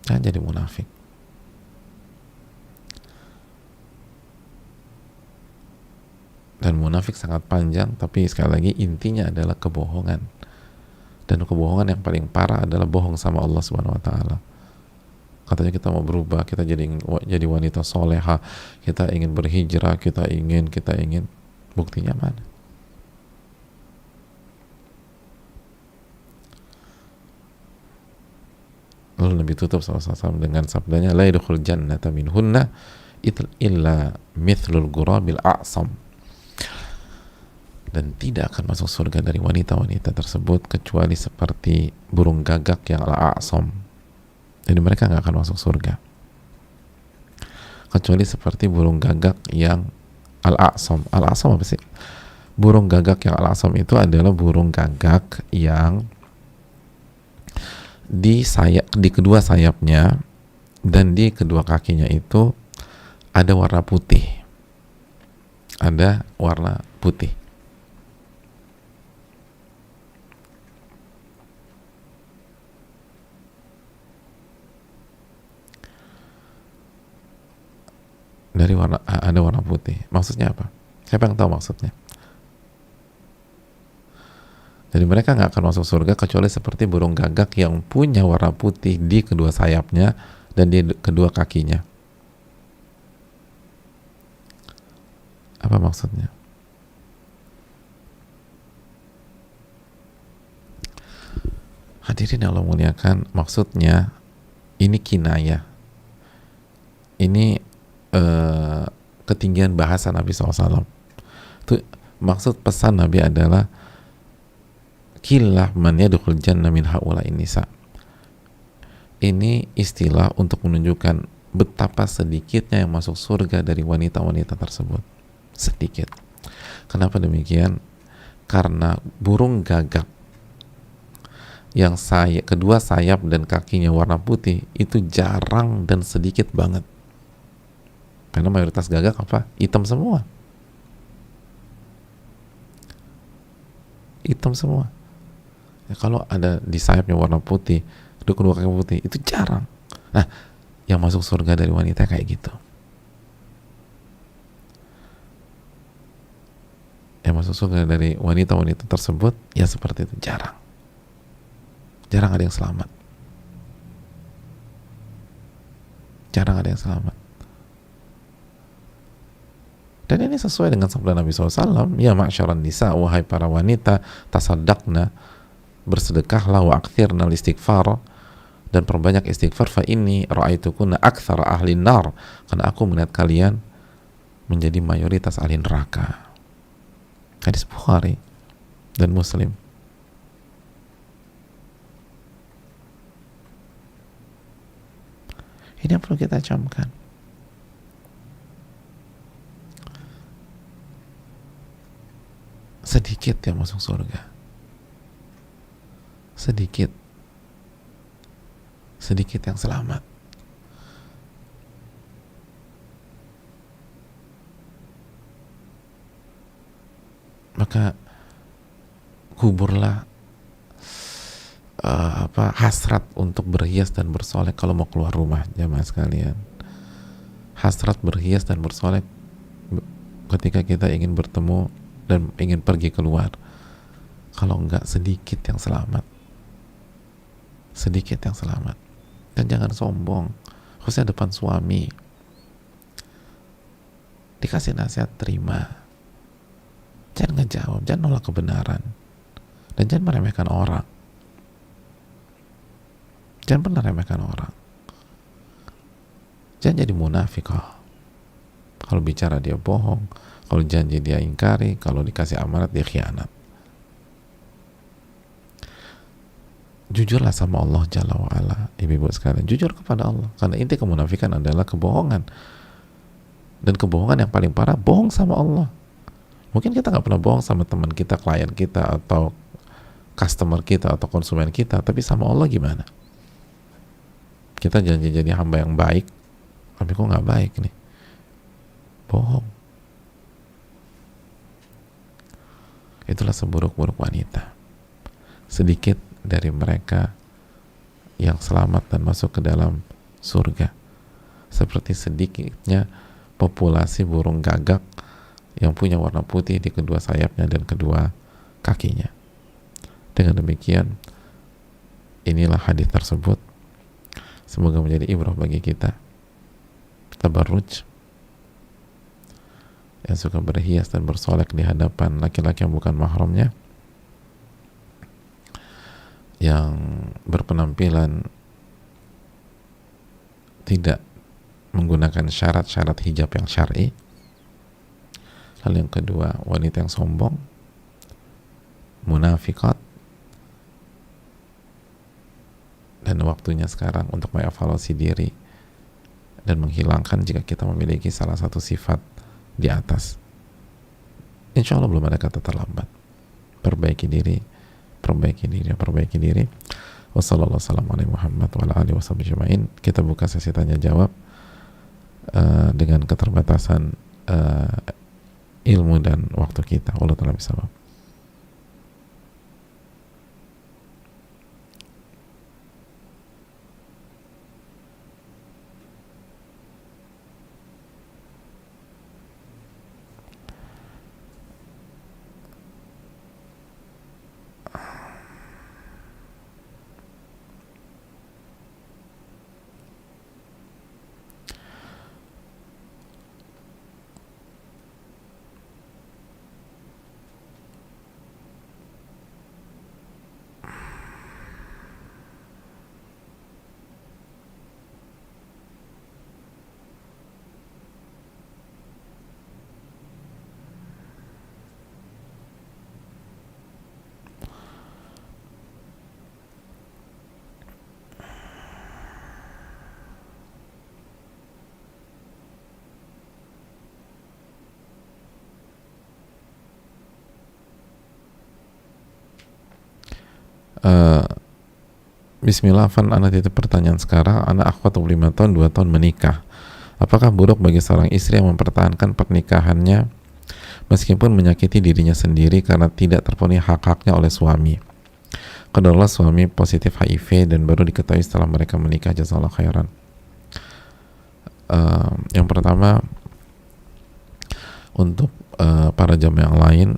Jangan jadi munafik. Dan munafik sangat panjang, tapi sekali lagi intinya adalah kebohongan. Dan kebohongan yang paling parah adalah bohong sama Allah Subhanahu wa taala. Katanya kita mau berubah, kita jadi wanita soleha, kita ingin berhijrah, kita ingin, buktinya mana? Lalu Nabi tutup SAW dengan sabdanya, la yadkhul jannata minhunna illa mithlul ghurabil a'sam. Dan tidak akan masuk surga dari wanita-wanita tersebut kecuali seperti burung gagak yang al-a'sam. Jadi mereka nggak akan masuk surga kecuali seperti burung gagak yang al-a'sam. Al-a'sam apa sih? Burung gagak yang al-a'sam itu adalah burung gagak yang di kedua sayapnya dan di kedua kakinya itu ada warna putih. Ada warna putih. Ada warna putih. Maksudnya apa? Siapa yang tahu maksudnya? Jadi mereka nggak akan masuk surga kecuali seperti burung gagak yang punya warna putih di kedua sayapnya dan di kedua kakinya. Apa maksudnya? Hadirin yang Allah muliakan, maksudnya ini kinayah. Ini ketinggian bahasa Nabi SAW. Itu maksud pesan Nabi adalah killah man yadkhul jannah min haula'in nisa. Ini istilah untuk menunjukkan betapa sedikitnya yang masuk surga dari wanita-wanita tersebut. Sedikit. Kenapa demikian? Karena burung gagak yang kedua sayap dan kakinya warna putih itu jarang dan sedikit banget. Karena mayoritas gagak apa? Hitam semua. Hitam semua. Ya, kalau ada di sayapnya warna putih, kedua kaki putih, itu jarang. Nah, yang masuk surga dari wanita kayak gitu. Yang masuk surga dari wanita-wanita tersebut, ya seperti itu, jarang. Jarang ada yang selamat. Jarang ada yang selamat. Dan ini sesuai dengan sabda Nabi SAW, ya ma'syaran nisa, wahai para wanita, tasaddaqna, bersedekahlah, wa akthirna istighfar, dan perbanyak istighfar, fa inni ra'aitukunna aktsara ahli nar, karena aku melihat kalian menjadi mayoritas ahli neraka. Hadis Bukhari dan Muslim. Ini yang perlu kita camkan. Sedikit yang masuk surga, sedikit yang selamat. Maka kuburlah hasrat untuk berhias dan bersolek kalau mau keluar rumah, jamaah sekalian. Hasrat berhias dan bersolek ketika kita ingin bertemu dan ingin pergi keluar. Kalau enggak, sedikit yang selamat, sedikit yang selamat. Dan jangan sombong, khususnya depan suami. Dikasih nasihat, terima, jangan ngejawab, jangan nolak kebenaran, dan jangan meremehkan orang. Jangan pernah remehkan orang. Jangan jadi munafik. Kalau bicara dia bohong, kalau janji dia ingkari, kalau dikasih amanat dia khianat. Jujurlah sama Allah Jalla wa'ala, ibu-ibu sekalian. Jujur kepada Allah, karena inti kemunafikan adalah kebohongan. Dan kebohongan yang paling parah, bohong sama Allah. Mungkin kita gak pernah bohong sama teman kita, klien kita, atau customer kita, atau konsumen kita, tapi sama Allah gimana? Kita janji jadi hamba yang baik, tapi kok gak baik nih? Bohong. Itulah seburuk-buruk wanita. Sedikit dari mereka yang selamat dan masuk ke dalam surga, seperti sedikitnya populasi burung gagak yang punya warna putih di kedua sayapnya dan kedua kakinya. Dengan demikian, inilah hadis tersebut. Semoga menjadi ibrah bagi kita. Tabarruj, yang suka berhias dan bersolek di hadapan laki-laki yang bukan mahramnya, yang berpenampilan tidak menggunakan syarat-syarat hijab yang syar'i. Lalu yang kedua, wanita yang sombong, munafiqat. Dan waktunya sekarang untuk mengevaluasi diri dan menghilangkan jika kita memiliki salah satu sifat di atas. Insya Allah belum ada kata terlambat. Perbaiki diri, perbaiki diri, perbaiki diri. Wassalamualaikum warahmatullahi wabarakatuh. Kita buka sesi tanya jawab dengan keterbatasan ilmu dan waktu kita. Allah ta'ala bisawab. Bismillah, Van, anak titip pertanyaan sekarang. Anak akhwat 25 tahun, 2 tahun menikah. Apakah buruk bagi seorang istri yang mempertahankan pernikahannya meskipun menyakiti dirinya sendiri karena tidak terpenuhi hak-haknya oleh suami? Kedalah suami positif HIV dan baru diketahui setelah mereka menikah. Jazakallahu khairan. Yang pertama, untuk para jamaah yang lain,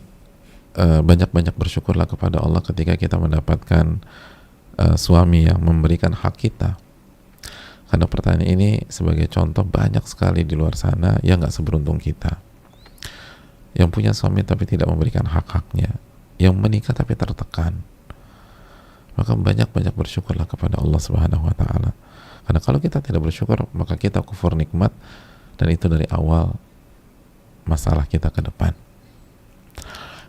banyak-banyak bersyukurlah kepada Allah ketika kita mendapatkan suami yang memberikan hak kita, Karena pertanyaan ini sebagai contoh banyak sekali di luar sana yang nggak seberuntung kita, yang punya suami tapi tidak memberikan hak-haknya, yang menikah tapi tertekan. Maka banyak-banyak bersyukurlah kepada Allah Subhanahu wa Ta'ala. Karena kalau kita tidak bersyukur, maka kita kufur nikmat, dan itu dari awal masalah kita ke depan.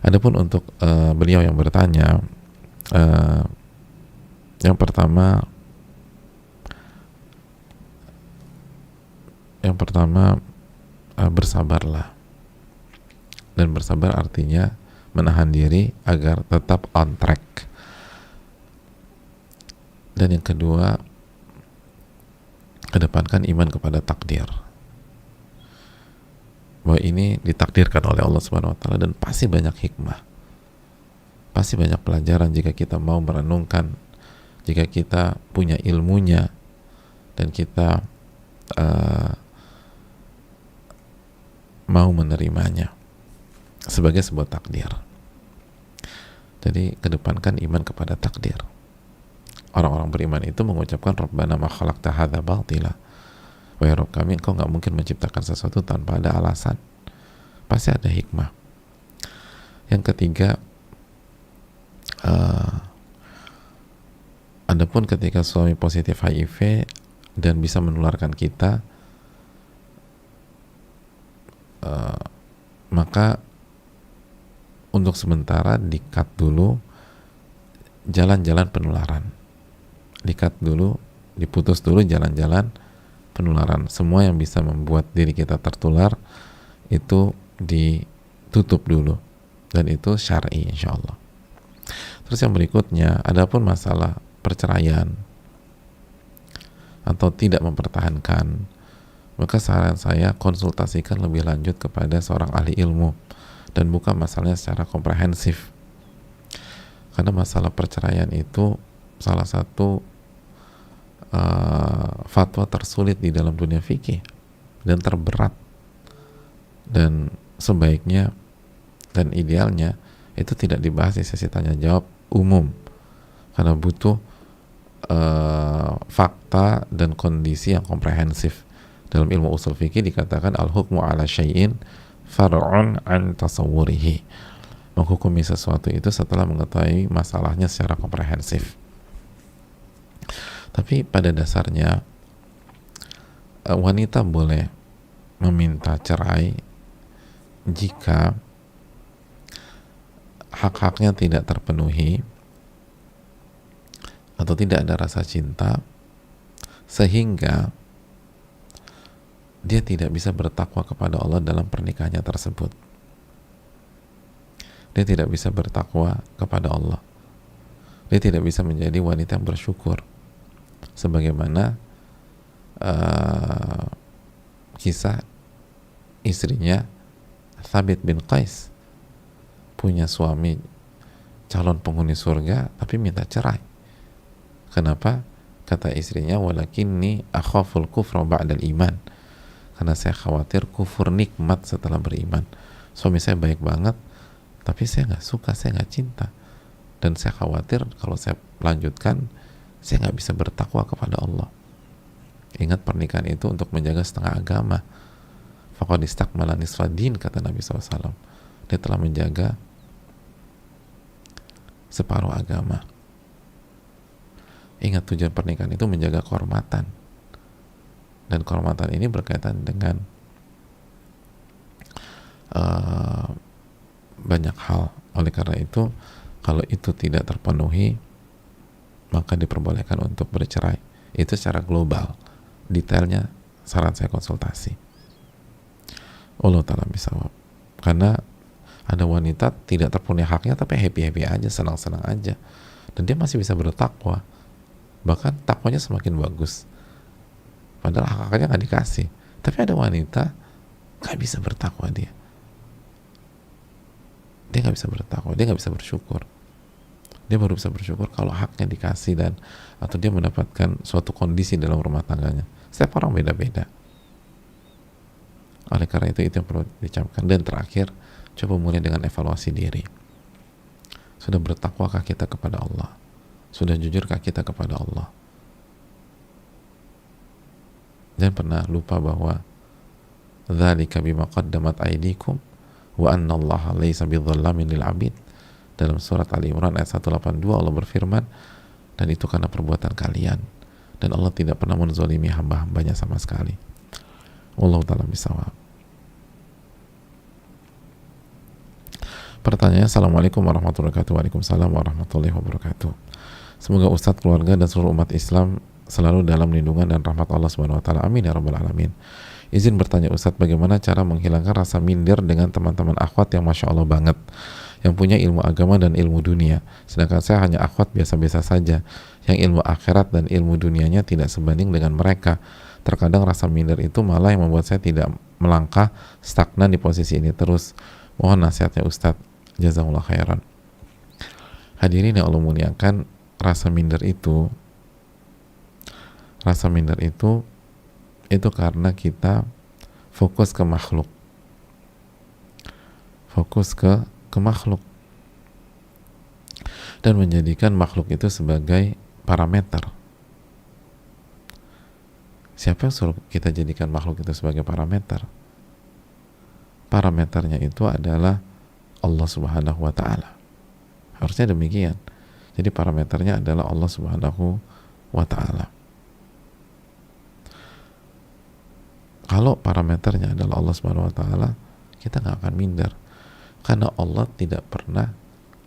Adapun untuk beliau yang bertanya, yang pertama bersabarlah. Dan bersabar artinya menahan diri agar tetap on track. Dan yang kedua, kedepankan iman kepada takdir, bahwa ini ditakdirkan oleh Allah Subhanahu wa Ta'ala, dan pasti banyak hikmah, pasti banyak pelajaran jika kita mau merenungkan, jika kita punya ilmunya, dan kita mau menerimanya sebagai sebuah takdir. Jadi kedepankan iman kepada takdir. Orang-orang beriman itu mengucapkan Rabbana ma khalaqta hadza batila, wahai Rabb kami, engkau nggak mungkin menciptakan sesuatu tanpa ada alasan, pasti ada hikmah. Yang ketiga, adapun ketika suami positif HIV dan bisa menularkan kita, maka untuk sementara di-cut dulu jalan-jalan penularan, di-cut dulu, diputus dulu jalan-jalan penularan. Semua yang bisa membuat diri kita tertular itu ditutup dulu, dan itu syar'i insyaallah. Terus yang berikutnya, adapun masalah perceraian atau tidak mempertahankan, maka saran saya konsultasikan lebih lanjut kepada seorang ahli ilmu dan buka masalahnya secara komprehensif. Karena masalah perceraian itu salah satu fatwa tersulit di dalam dunia fikih dan terberat, dan sebaiknya dan idealnya itu tidak dibahas di sesi tanya jawab umum, karena butuh fakta dan kondisi yang komprehensif. Dalam ilmu usul fikih dikatakan al-hukmu ala syai'in far'un an tasawwurihi, menghukumi sesuatu itu setelah mengetahui masalahnya secara komprehensif. Tapi pada dasarnya wanita boleh meminta cerai jika hak-haknya tidak terpenuhi atau tidak ada rasa cinta, sehingga dia tidak bisa bertakwa kepada Allah dalam pernikahannya tersebut. Dia tidak bisa bertakwa kepada Allah. Dia tidak bisa menjadi wanita yang bersyukur, sebagaimana kisah istrinya Thabit bin Qais, punya suami calon penghuni surga tapi minta cerai. Kenapa? Kata istrinya, walakinni akhaful kufra ba'dal iman, karena saya khawatir kufur nikmat setelah beriman. Suami saya baik banget, tapi saya nggak suka, saya nggak cinta, dan saya khawatir kalau saya lanjutkan saya nggak bisa bertakwa kepada Allah. Ingat, pernikahan itu untuk menjaga setengah agama. Faqad istakmala nisfa din, kata Nabi SAW. Dia telah menjaga separuh agama. Ingat, tujuan pernikahan itu menjaga kehormatan, dan kehormatan ini berkaitan dengan banyak hal. Oleh karena itu, kalau itu tidak terpenuhi, maka diperbolehkan untuk bercerai. Itu secara global. Detailnya saran saya konsultasi. Allah ta'ala bisawab. Karena ada wanita tidak terpenuhi haknya tapi happy-happy aja, senang-senang aja, dan dia masih bisa bertakwa, bahkan takwanya semakin bagus, padahal hak-haknya nggak dikasih. Tapi ada wanita nggak bisa bertakwa, dia nggak bisa bertakwa, dia nggak bisa bersyukur. Dia baru bisa bersyukur kalau haknya dikasih, dan atau dia mendapatkan suatu kondisi dalam rumah tangganya. Setiap orang beda-beda. Oleh karena itu yang perlu dicamkan. Dan terakhir, coba mulai dengan evaluasi diri. Sudah bertakwakah kita kepada Allah? Sudah jujurkah kita kepada Allah? dan pernah lupa bahwa dzalika bima qaddamat aydikum wa annallaha laisa bidzallamin lil 'abid. Dalam surat Ali Imran ayat 182 Allah berfirman, dan itu karena perbuatan kalian, dan Allah tidak pernah menzalimi hamba-hambanya sama sekali. Wallahu ta'ala bishawab. Pertanyaannya, Assalamualaikum warahmatullahi wabarakatuh. Waalaikumsalam warahmatullahi wabarakatuh. Semoga Ustadz, keluarga, dan seluruh umat Islam selalu dalam lindungan dan rahmat Allah Subhanahu wa taala. Amin ya rabbal alamin. Izin bertanya Ustadz, bagaimana cara menghilangkan rasa minder dengan teman-teman akhwat yang Masya Allah banget, yang punya ilmu agama dan ilmu dunia, sedangkan saya hanya akhwat biasa-biasa saja, yang ilmu akhirat dan ilmu dunianya tidak sebanding dengan mereka. Terkadang rasa minder itu malah yang membuat saya tidak melangkah, stagnan di posisi ini terus. Mohon nasihatnya Ustadz. Jazakallah khairan. Hadirin yang Allah muliakan, rasa minder itu karena kita fokus ke makhluk, dan menjadikan makhluk itu sebagai parameter. Siapa yang suruh kita jadikan makhluk itu sebagai parameter? Parameternya itu adalah Allah Subhanahu wa ta'ala. Harusnya demikian. Jadi parameternya adalah Allah Subhanahu wa ta'ala. Kalau parameternya adalah Allah Subhanahu wa ta'ala, kita nggak akan minder, karena Allah tidak pernah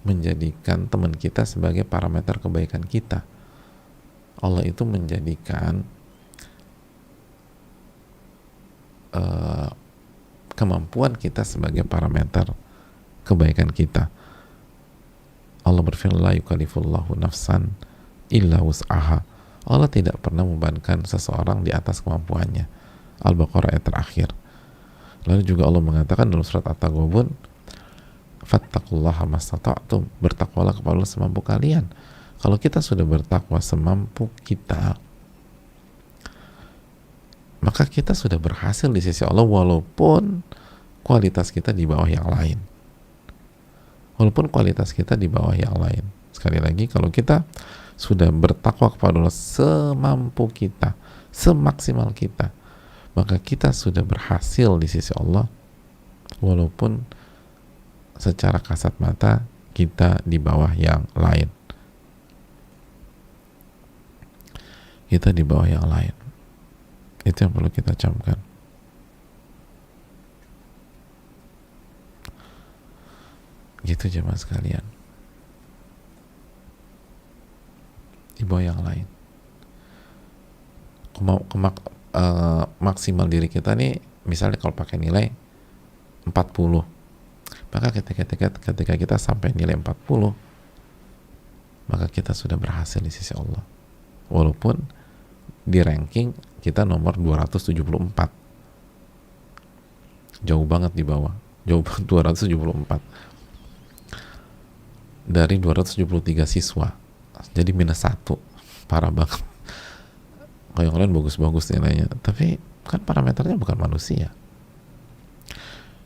menjadikan teman kita sebagai parameter kebaikan kita. Allah itu menjadikan kemampuan kita sebagai parameter kebaikan kita. Allah berfirman, la yukallifullahu nafsan illa wus'aha. Allah tidak pernah membebankan seseorang di atas kemampuannya. Al-Baqarah ayat terakhir. Lalu juga Allah mengatakan dalam surat At-Taghabun, fattaqullaha mastata'tum, bertakwalah kepada Allah semampu kalian. Kalau kita sudah bertakwa semampu kita, maka kita sudah berhasil di sisi Allah, walaupun kualitas kita di bawah yang lain. Sekali lagi, kalau kita sudah bertakwa kepada Allah semampu kita, semaksimal kita, maka kita sudah berhasil di sisi Allah, walaupun secara kasat mata kita di bawah yang lain. Itu yang perlu kita camkan. Gitu jemaah sekalian, di bawah yang lain. Maksimal diri kita nih, misalnya kalau pakai nilai 40, maka ketika kita sampai nilai 40, maka kita sudah berhasil di sisi Allah, walaupun di ranking kita nomor 274, jauh banget di bawah, 274 dari 273 siswa, jadi -1, parah banget. Kalau yang lain bagus-bagus nilainya, tapi kan parameternya bukan manusia.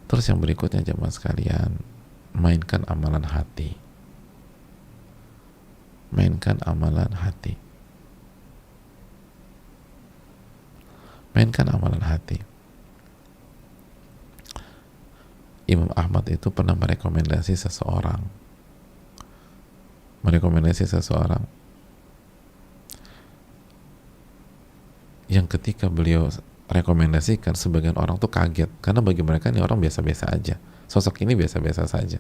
Terus yang berikutnya jemaah sekalian, mainkan amalan hati. Imam Ahmad itu pernah merekomendasi seseorang yang ketika beliau rekomendasikan, sebagian orang tuh kaget, karena bagi mereka ini orang biasa-biasa aja, sosok ini biasa-biasa saja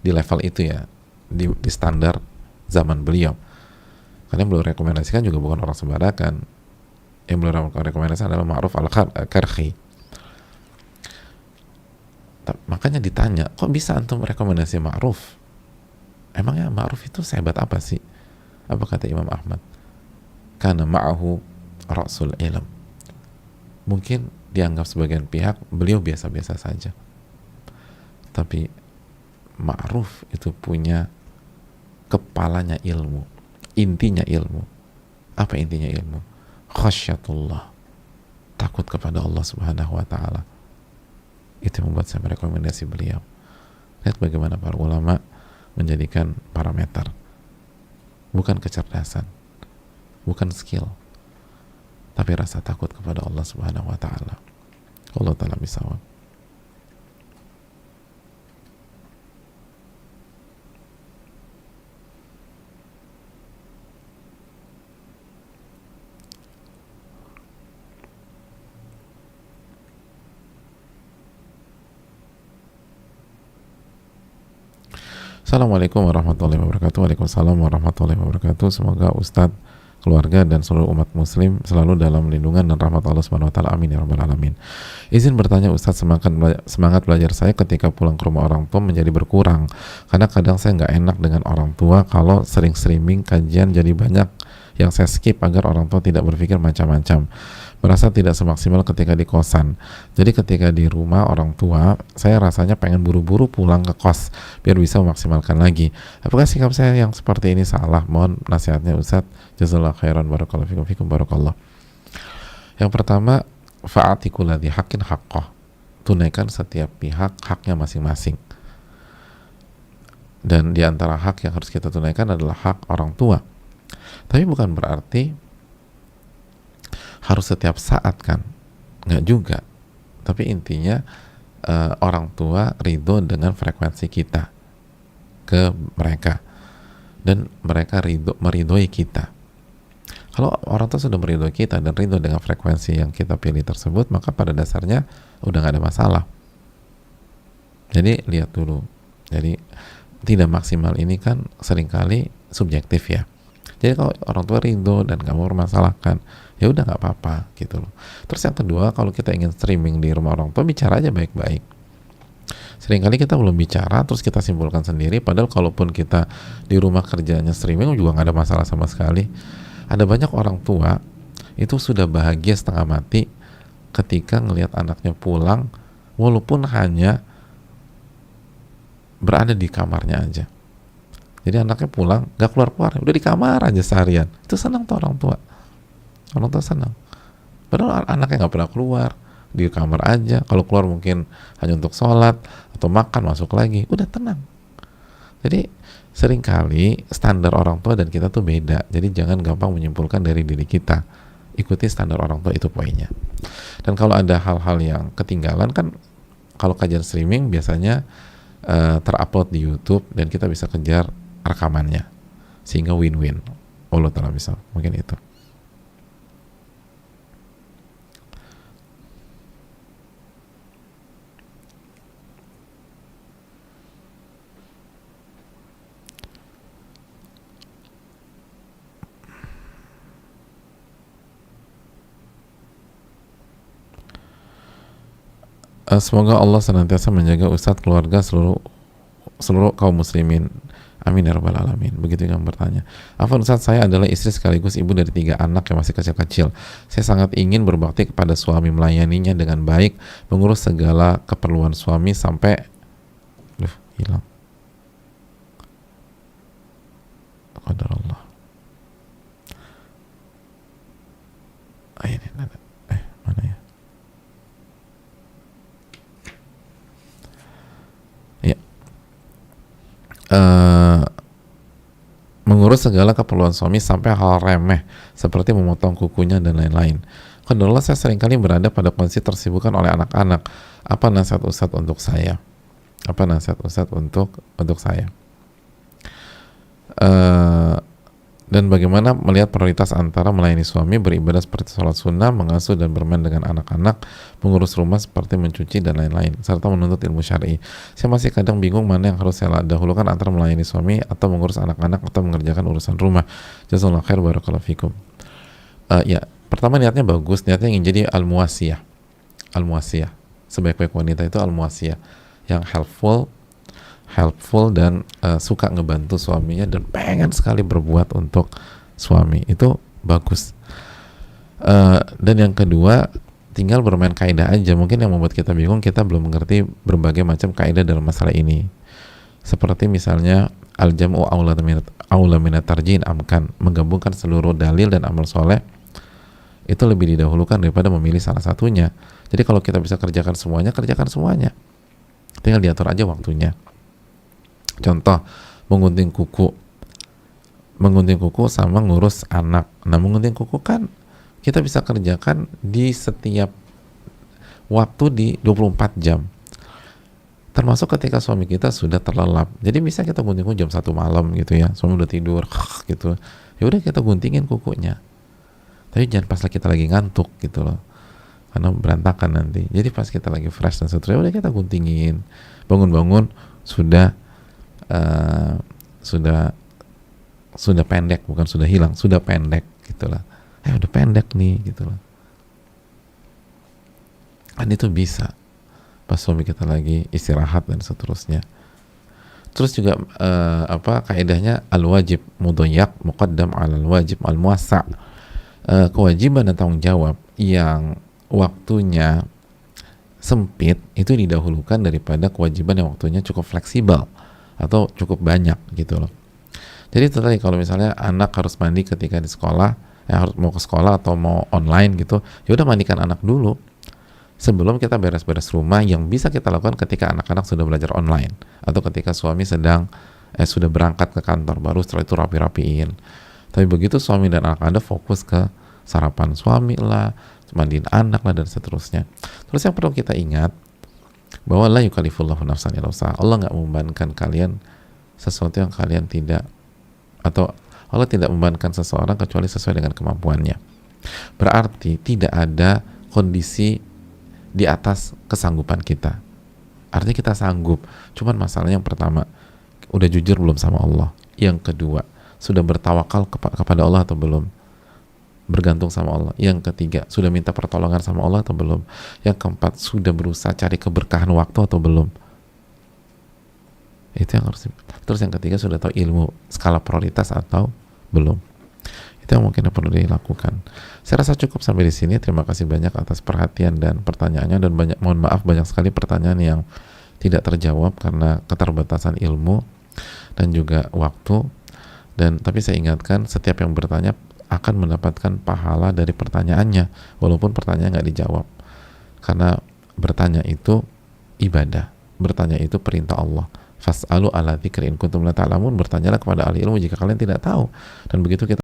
di level itu ya, di standar zaman beliau. Karena yang beliau rekomendasikan juga bukan orang sembarangan. Yang beliau rekomendasikan adalah Ma'ruf al-Karhi. Makanya ditanya, kok bisa antum rekomendasi Ma'ruf? Emangnya Ma'ruf itu sehebat apa sih? Apa kata Imam Ahmad? Kana ma'ahu ra'sul ilm. Mungkin dianggap sebagian pihak beliau biasa-biasa saja, tapi Ma'ruf itu punya kepalanya ilmu, intinya ilmu. Apa intinya ilmu? Khasyatullah, takut kepada Allah Subhanahu wa ta'ala. Itu yang membuat saya merekomendasi beliau. Lihat bagaimana para ulama menjadikan parameter, bukan kecerdasan, bukan skill, tapi rasa takut kepada Allah Subhanahu wa taala. Allah taala bisawab. Assalamualaikum warahmatullahi wabarakatuh. Waalaikumsalam warahmatullahi wabarakatuh. Semoga Ustadz, keluarga, dan seluruh umat muslim selalu dalam lindungan dan rahmat Allah Subhanahu wa taala. Amin ya rabbal alamin. Izin bertanya Ustadz, semangat belajar saya ketika pulang ke rumah orang tua menjadi berkurang. Karena kadang saya nggak enak dengan orang tua kalau sering streaming kajian, jadi banyak yang saya skip agar orang tua tidak berpikir macam-macam. Merasa tidak semaksimal ketika di kosan. Jadi ketika di rumah orang tua, saya rasanya pengen buru-buru pulang ke kos biar bisa memaksimalkan lagi. Apakah sikap saya yang seperti ini salah? Mohon nasihatnya Ustadz. Jazakallahu khairan, barakallahu fikum barakallah. Yang pertama, fa'atiku ladzi haqqin haqqah. Tunaikan setiap pihak haknya masing-masing. Dan di antara hak yang harus kita tunaikan adalah hak orang tua. Tapi bukan berarti harus setiap saat kan, nggak juga. Tapi intinya orang tua ridho dengan frekuensi kita ke mereka, dan mereka meridhoi kita. Kalau orang tua sudah meridhoi kita dan ridho dengan frekuensi yang kita pilih tersebut, maka pada dasarnya udah nggak ada masalah. Jadi lihat dulu. Jadi tidak maksimal ini kan seringkali subjektif ya. Jadi kalau orang tua ridho dan nggak mau mempermasalahkan, ya udah nggak apa-apa gitu loh. Terus yang kedua, kalau kita ingin streaming di rumah orang tua, bicara aja baik-baik. Seringkali kita belum bicara, terus kita simpulkan sendiri, padahal kalaupun kita di rumah kerjanya streaming juga nggak ada masalah sama sekali. Ada banyak orang tua itu sudah bahagia setengah mati ketika ngelihat anaknya pulang, walaupun hanya berada di kamarnya aja. Jadi anaknya pulang, gak keluar-keluar, udah di kamar aja seharian. Itu senang tuh orang tua. Orang tua senang. Padahal anaknya gak pernah keluar, di kamar aja. Kalau keluar mungkin hanya untuk sholat atau makan, masuk lagi, udah tenang. Jadi seringkali standar orang tua dan kita tuh beda. Jadi jangan gampang menyimpulkan dari diri kita. Ikuti standar orang tua, itu poinnya. Dan kalau ada hal-hal yang ketinggalan kan, kalau kajian streaming biasanya terupload di YouTube dan kita bisa kejar rekamannya, sehingga win-win. Allah ta'ala bisa, mungkin itu. Semoga Allah senantiasa menjaga Ustadz, keluarga, seluruh kaum muslimin. Amin ya rabbal alamin. Begitu yang bertanya. Afwan Ustadz, saya adalah istri sekaligus ibu dari 3 anak yang masih kecil-kecil. Saya sangat ingin berbakti kepada suami, melayaninya dengan baik, mengurus segala keperluan suami sampai hilang. Qadarullah. Ini mana ya? Mengurus segala keperluan suami sampai hal remeh seperti memotong kukunya dan lain-lain. Kebetulan saya seringkali berada pada kondisi tersibukkan oleh anak-anak. Apa nasihat Ustadz untuk saya? Apa nasihat Ustadz untuk saya? Dan bagaimana melihat prioritas antara melayani suami, beribadah seperti sholat sunnah, mengasuh dan bermain dengan anak-anak, mengurus rumah seperti mencuci dan lain-lain, serta menuntut ilmu syar'i. Saya masih kadang bingung mana yang harus saya dahulukan antara melayani suami atau mengurus anak-anak atau mengerjakan urusan rumah. Jazakallahu khair, barakallahu fikum. Ya, pertama niatnya bagus, niatnya ingin jadi al-muwasiyah. Al-muwasiyah. Sebaik-baik wanita itu al-muwasiyah, yang helpful dan suka ngebantu suaminya dan pengen sekali berbuat untuk suami. Itu bagus. Dan yang kedua, tinggal bermain kaidah aja. Mungkin yang membuat kita bingung, kita belum mengerti berbagai macam kaidah dalam masalah ini. Seperti misalnya al-jam'u aula minat tarjin amkan, menggabungkan seluruh dalil dan amal soleh itu lebih didahulukan daripada memilih salah satunya. Jadi kalau kita bisa kerjakan semuanya, kerjakan semuanya. Tinggal diatur aja waktunya. Contoh, mengunting kuku sama ngurus anak. Nah, mengunting kuku kan kita bisa kerjakan di setiap waktu di 24 jam. Termasuk ketika suami kita sudah terlelap. Jadi bisa kita gunting jam 1 malam gitu ya. Suami udah tidur gitu. Ya udah kita guntingin kukunya. Tapi jangan pas kita lagi ngantuk gitu loh. Karena berantakan nanti. Jadi pas kita lagi fresh dan seterusnya udah kita guntingin. Bangun-bangun sudah sudah pendek, bukan sudah hilang, sudah pendek gitulah. Udah pendek nih gitu loh. Kan itu bisa pas suami kita lagi istirahat dan seterusnya. Terus juga kaidahnya al-wajib mudayyak muqaddam 'alal wajib al-muwassa'. Kewajiban dan tanggung jawab yang waktunya sempit itu didahulukan daripada kewajiban yang waktunya cukup fleksibel atau cukup banyak gitu loh. Jadi tadi kalau misalnya anak harus mandi ketika di sekolah, harus mau ke sekolah atau mau online gitu, ya udah mandikan anak dulu sebelum kita beres-beres rumah, yang bisa kita lakukan ketika anak-anak sudah belajar online atau ketika suami sedang sudah berangkat ke kantor, baru setelah itu rapi-rapiin. Tapi begitu suami dan anak Anda fokus ke sarapan suami lah, mandiin anak lah dan seterusnya. Terus yang perlu kita ingat bahwa la yukallifullahu nafsan illa wus'aha. Allah nggak membebankan kalian sesuatu yang kalian tidak, atau Allah tidak membebankan seseorang kecuali sesuai dengan kemampuannya. Berarti tidak ada kondisi di atas kesanggupan kita. Artinya kita sanggup. Cuman masalahnya yang pertama, udah jujur belum sama Allah? Yang kedua, sudah bertawakal kepada Allah atau belum? Bergantung sama Allah. Yang ketiga, sudah minta pertolongan sama Allah atau belum? Yang keempat, sudah berusaha cari keberkahan waktu atau belum? Itu yang harus. Terus yang ketiga, sudah tahu ilmu skala prioritas atau belum? Itu yang mungkin perlu dilakukan. Saya rasa cukup sampai di sini. Terima kasih banyak atas perhatian dan pertanyaannya, dan mohon maaf banyak sekali pertanyaan yang tidak terjawab karena keterbatasan ilmu dan juga waktu. Tapi saya ingatkan, setiap yang bertanya akan mendapatkan pahala dari pertanyaannya walaupun pertanyaan nggak dijawab, karena bertanya itu ibadah, bertanya itu perintah Allah. Fas'alu ala dzikri in kuntum la ta'lamun, bertanyalah kepada ahli ilmu jika kalian tidak tahu. Dan begitu kita